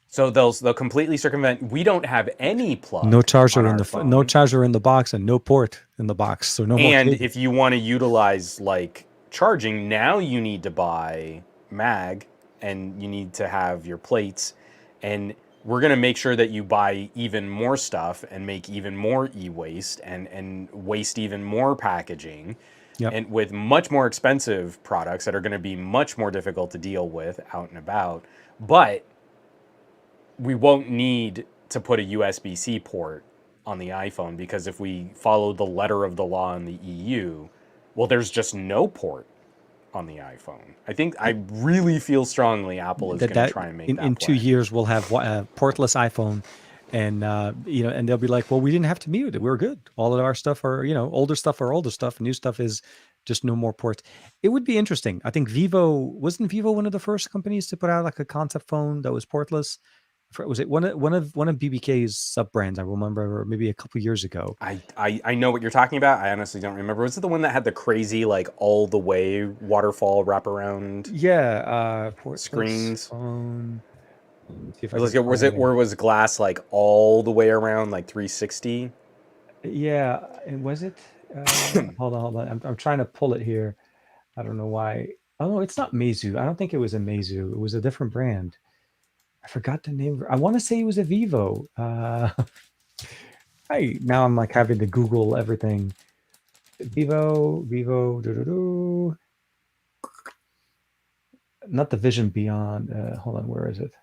So they'll completely circumvent. We don't have any plug. No charger on in our the phone. no charger in the box and no port in the box. So no more. And cable. if you want to utilize like charging, now you need to buy mag and you need to have your plates. And we're going to make sure that you buy even more stuff and make even more e-waste and waste even more packaging. Yep. And with much more expensive products that are going to be much more difficult to deal with out and about. But we won't need to put a USB-C port on the iPhone, because if we follow the letter of the law in the EU, well, there's just no port on the iPhone. I really feel strongly Apple is going to try and make that in play. 2 years we'll have a portless iPhone, and and they'll be like, well, we didn't have to mute it. We're good. All of our stuff are older stuff or older stuff. New stuff is just no more ports. It would be interesting. I think wasn't Vivo one of the first companies to put out like a concept phone that was portless? Was it one of BBK's sub brands? I remember maybe a couple years ago. I know what you're talking about. I honestly don't remember. Was it the one that had the crazy like all the way waterfall wraparound? Yeah, portless screens. Phone. See if I Was can it or was glass like all the way around like 360? Yeah, and was it? Hold on. I'm trying to pull it here. I don't know why. Oh no, it's not Meizu. I don't think it was a Meizu. It was a different brand. I forgot the name. I want to say it was a Vivo. Now I'm like having to Google everything. Vivo. Not the Vision Beyond. Hold on, where is it?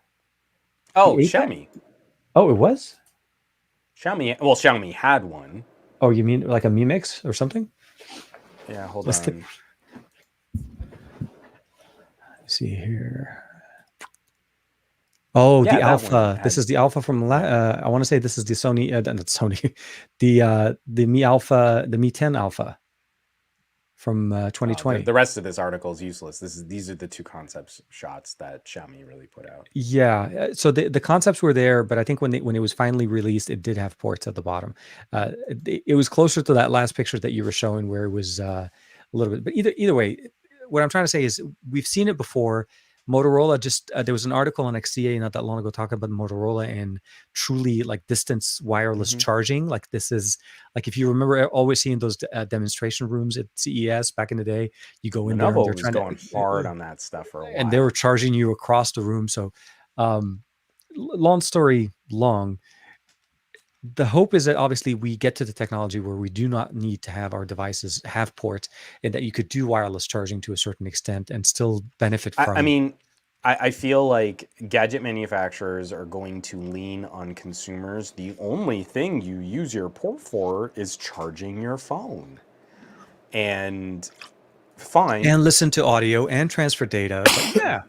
Oh, Xiaomi. Oh, it was? Xiaomi. Well, Xiaomi had one. Oh, you mean like a Mi Mix or something? Yeah, hold on. Let's see here. Oh, yeah, the Alpha. This is the Alpha from. I want to say this is the Sony. Not Sony. The Mi Alpha, the Mi 10 Alpha from 2020. The rest of this article is useless. These are the two concept shots that Xiaomi really put out. Yeah, so the concepts were there, but I think when it was finally released, it did have ports at the bottom. It was closer to that last picture that you were showing, where it was a little bit. But either way, what I'm trying to say is we've seen it before. Motorola just there was an article on XCA not that long ago talking about Motorola and truly like distance wireless charging. Like this is like if you remember always seeing those demonstration rooms at CES back in the day, you go in there and Lenovo they're was trying going to, hard on that stuff for a while. and they were charging you across the room. So, long story long, the hope is that obviously we get to the technology where we do not need to have our devices have ports, and that you could do wireless charging to a certain extent and still benefit from. I mean, I feel like gadget manufacturers are going to lean on consumers. The only thing you use your port for is charging your phone. And fine. And listen to audio and transfer data. But yeah.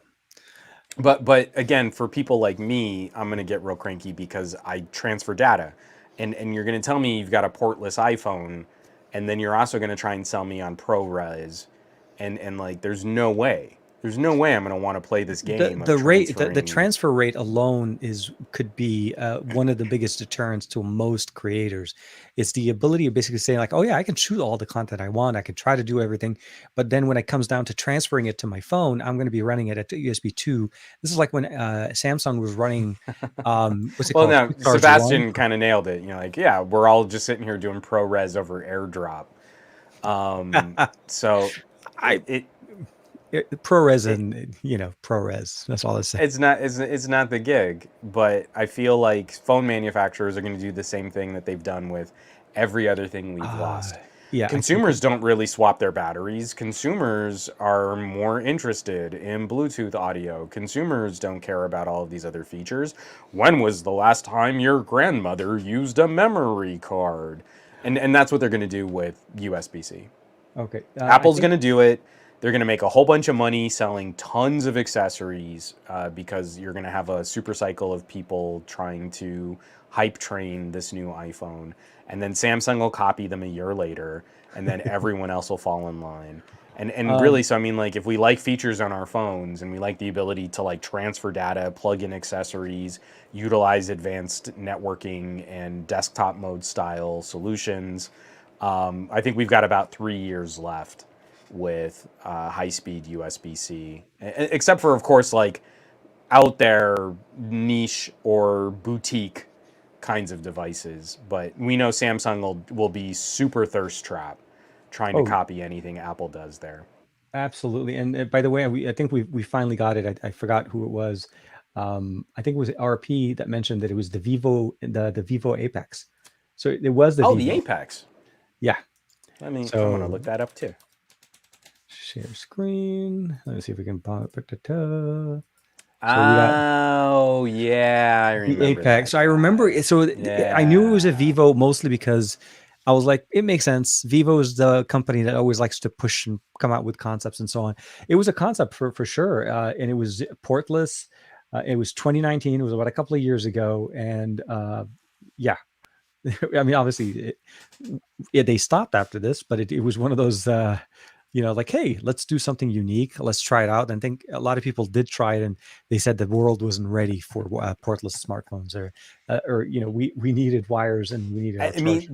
But again, for people like me, I'm gonna get real cranky because I transfer data. And you're gonna tell me you've got a portless iPhone, and then you're also gonna try and sell me on ProRes. And like there's no way. There's no way I'm going to want to play this game. The rate, the transfer rate alone could be one of the biggest deterrents to most creators. It's the ability of basically saying like, oh yeah, I can shoot all the content I want. I can try to do everything. But then when it comes down to transferring it to my phone, I'm going to be running it at USB 2. This is like when Samsung was running, what's it called? Well, no, Sebastian kind of nailed it. You know, like, yeah, we're all just sitting here doing ProRes over AirDrop. So ProRes and ProRes. That's all I say. It's not the gig, but I feel like phone manufacturers are going to do the same thing that they've done with every other thing we've lost. Yeah, consumers don't really swap their batteries. Consumers are more interested in Bluetooth audio. Consumers don't care about all of these other features. When was the last time your grandmother used a memory card? And that's what they're going to do with USB-C. Okay. Apple's going to do it. They're going to make a whole bunch of money selling tons of accessories because you're going to have a super cycle of people trying to hype train this new iPhone. And then Samsung will copy them a year later, and then everyone else will fall in line. And really, so I mean, like, if we like features on our phones and we like the ability to like transfer data, plug in accessories, utilize advanced networking and desktop mode style solutions, I think we've got about 3 years left with high-speed USB-C, except for, of course, like out there niche or boutique kinds of devices. But we know Samsung will be super thirst trap trying to copy anything Apple does there. Absolutely. And by the way, I think we finally got it. I forgot who it was. I think it was RP that mentioned that it was the Vivo Apex. So it was the Vivo. The Apex. Yeah. I mean, I'm gonna look that up too. Share screen. Let's see if we can pop it. Oh yeah, I remember the Apex. So I remember. So yeah. I knew it was a Vivo mostly because I was like, it makes sense. Vivo is the company that always likes to push and come out with concepts and so on. It was a concept for sure, and it was portless. It was 2019. It was about a couple of years ago, and yeah. I mean, obviously, they stopped after this, but it was one of those. Like, hey, let's do something unique. Let's try it out. And I think a lot of people did try it, and they said the world wasn't ready for portless smartphones, or we needed wires and we needed. I mean,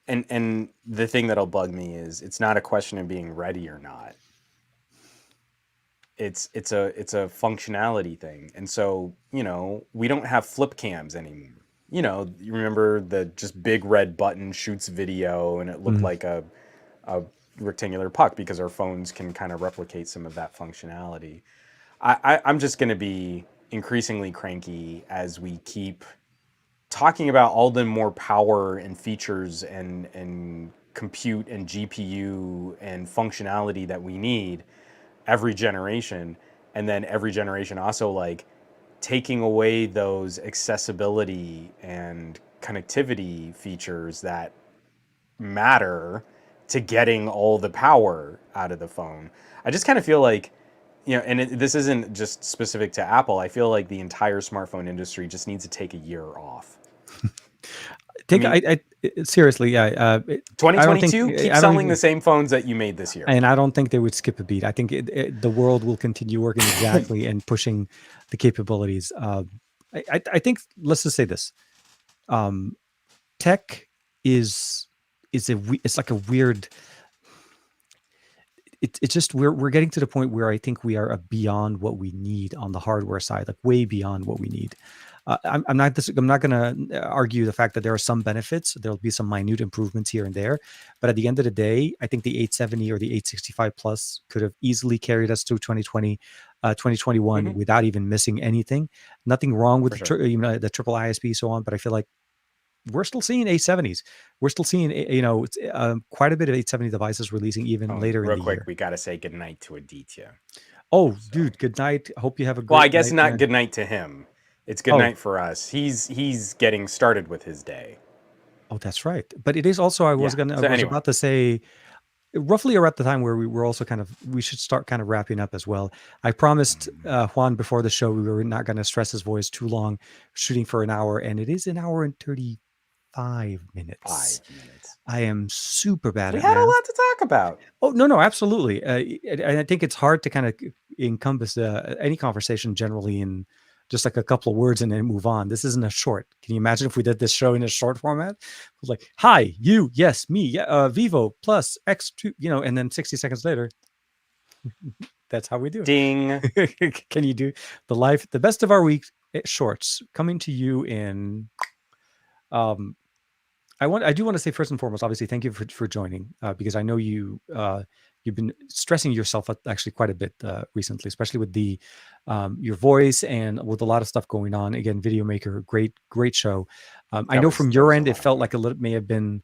and the thing that'll bug me is it's not a question of being ready or not. It's a functionality thing, and so we don't have flip cams anymore. You remember the just big red button shoots video, and it looked like a rectangular puck because our phones can kind of replicate some of that functionality. I'm just going to be increasingly cranky as we keep talking about all the more power and features and compute and GPU and functionality that we need every generation, and then every generation also like taking away those accessibility and connectivity features that matter to getting all the power out of the phone. I just kind of feel like, and this isn't just specific to Apple. I feel like the entire smartphone industry just needs to take a year off. Seriously, yeah. 2022, keep selling the same phones that you made this year. And I don't think they would skip a beat. I think the world will continue working exactly and pushing the capabilities. I think, let's just say this. Tech it's like a weird, it's just we're getting to the point where I think we are beyond what we need on the hardware side, like way beyond what we need. I'm not going to argue the fact that there are some benefits. There'll be some minute improvements here and there, but at the end of the day, I think the 870 or the 865 plus could have easily carried us through 2020, 2021 Hmm. without even missing anything. Nothing wrong with For sure. the triple ISP so on, but I feel like we're still seeing 870s. We're still seeing quite a bit of 870 devices releasing even Oh, and later in real the quick, year. we got to say goodnight to Aditya. Oh, So, dude, good night. Hope you have a well, I great guess night, not man. goodnight to him. It's Oh, goodnight for us. He's getting started with his day. oh, that's right. But it is also, Yeah. I So was anyway, about to say, roughly around the time where we were also we should start kind of wrapping up as well. I promised Juan before the show we were not going to stress his voice too long, shooting for an hour, and it is an hour and 35 minutes. 5 minutes. I am super bad We at had a math. lot to talk about. Oh, no, no, absolutely. And I think it's hard to kind of encompass any conversation generally in just like a couple of words and then move on. This isn't a short. Can you imagine if we did this show in a short format? It was like, hi, you, yes, me, yeah, Vivo plus X2, and then 60 seconds later, that's how we do Ding. it. Can you do the best of our week shorts coming to you in um, I do want to say first and foremost, obviously, thank you for joining because I know you've been stressing yourself out actually quite a bit recently, especially with the your voice and with a lot of stuff going on. Again, Videomaker, great show. I know from That your was a end, it lot of felt fun. like a little may have been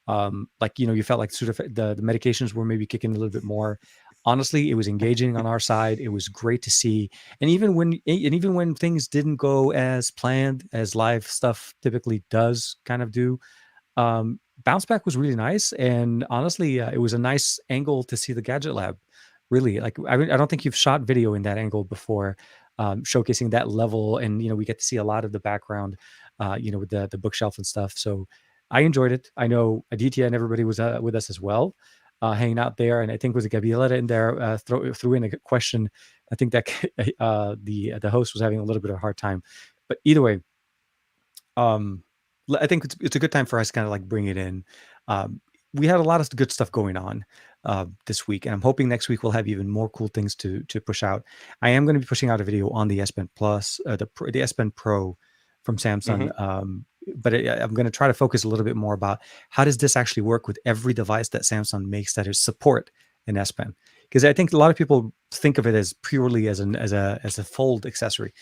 like you felt like sort of the medications were maybe kicking a little bit more. Honestly, it was engaging on our side. It was great to see, and even when things didn't go as planned, as live stuff typically does, kind of do, bounce back was really nice, and honestly it was a nice angle to see the gadget lab. Really, like I don't think you've shot video in that angle before, showcasing that level, and we get to see a lot of the background, with the bookshelf and stuff. So I enjoyed it. I know Aditya and everybody was with us as well, hanging out there, and I think was Gabriela in there, threw in a question. I think that the host was having a little bit of a hard time, but either way, um I think it's a good time for us to kind of like bring it in. We had a lot of good stuff going on this week, and I'm hoping next week we'll have even more cool things to push out. I am going to be pushing out a video on the S Pen Plus, the S Pen Pro from Samsung, Hmm. but I'm going to try to focus a little bit more about how does this actually work with every device that Samsung makes that is support an S Pen, because I think a lot of people think of it as purely as a fold accessory.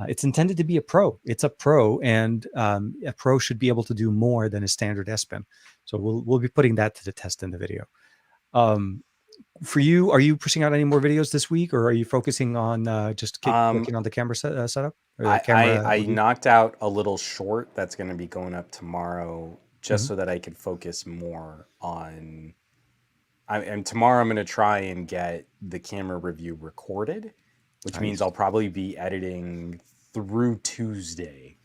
It's intended to be a pro. It's a pro, and a pro should be able to do more than a standard S Pen. So we'll be putting that to the test in the video. Um, for you, are you pushing out any more videos this week, or are you focusing on just Um, working on the camera setup or the I camera I review? knocked out a little short that's going to be going up tomorrow, just Hmm. so that I could focus more on. And tomorrow I'm going to try and get the camera review recorded, which means Nice. I'll probably be editing through Tuesday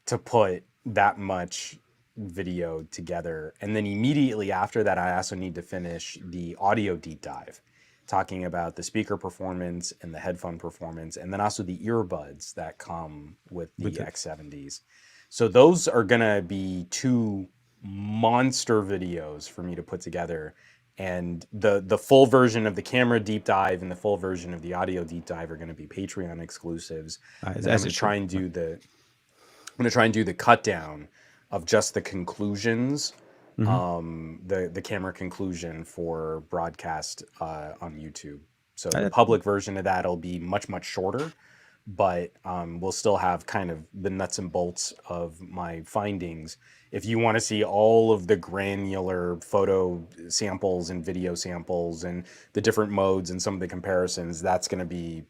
to put that much video together. And then immediately after that, I also need to finish the audio deep dive, talking about the speaker performance and the headphone performance, and then also the earbuds that come with With the it. X70s. So those are going to be two monster videos for me to put together. And the full version of the camera deep dive and the full version of the audio deep dive are going to be Patreon exclusives. And then I'm As going it to try should. and do the cut down of just the conclusions, Mm-hmm. the camera conclusion for broadcast on YouTube. So the I, public version of that will be much shorter, but we'll still have kind of the nuts and bolts of my findings. If you want to see all of the granular photo samples and video samples and the different modes and some of the comparisons, that's going to be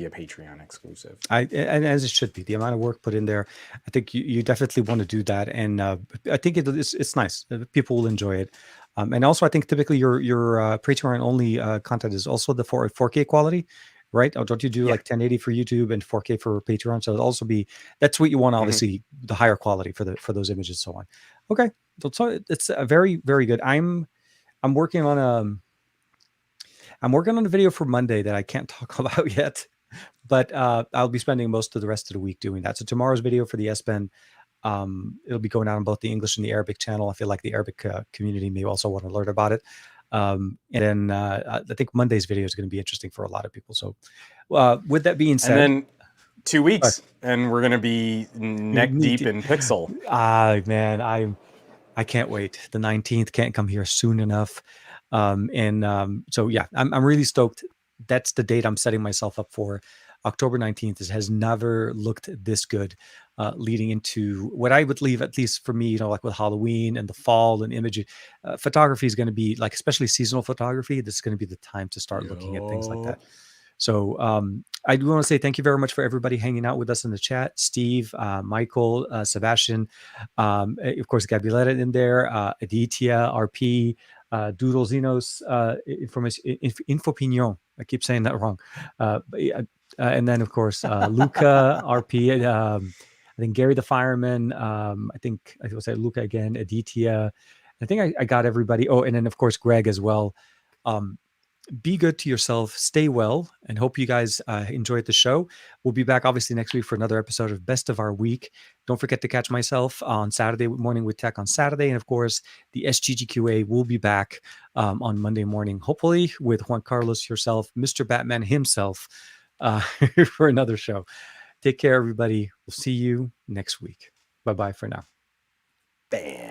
a Patreon exclusive. and as it should be, the amount of work put in there, I think you definitely want to do that, and I think it's nice. People will enjoy it, and also I think typically your Patreon only content is also the 4K quality, right? Or don't you do Yeah. like 1080 for YouTube and 4K for Patreon? So it'll also be that's what you want, Hmm. obviously, the higher quality for those images, and so on. Okay, so it's a very good. I'm working on a video for Monday that I can't talk about yet, but I'll be spending most of the rest of the week doing that. So tomorrow's video for the S Pen, it'll be going out on both the English and the Arabic channel. I feel like the Arabic community may also want to learn about it. And then I think Monday's video is going to be interesting for a lot of people. So with that being said, and then 2 weeks, and we're gonna be neck deep in Pixel. Man, I can't wait. The 19th can't come here soon enough. So yeah, I'm really stoked. That's the date I'm setting myself up for. October 19th has never looked this good, leading into what I would leave, at least for me, like with Halloween and the fall and image. Photography is going to be like, especially seasonal photography. This is going to be the time to start looking at things like that. So I do want to say thank you very much for everybody hanging out with us in the chat. Steve, Michael, Sebastian, of course, Gabrieletta in there, Aditya, RP, Doodlezinos, Infopinion. I keep saying that wrong. And then, of course, Luca, RP, I think Gary the Fireman, I think I will say Luca again, Aditya. I think I got everybody. Oh, and then, of course, Greg as well. Be good to yourself, stay well, and hope you guys enjoyed the show. We'll be back obviously next week for another episode of Best of Our Week. Don't forget to catch myself on Saturday morning with Tech on Saturday. And of course, the SGGQA will be back on Monday morning, hopefully with Juan Carlos, yourself, Mr. Batman himself, for another show. Take care, everybody. We'll see you next week. Bye-bye for now. Bam.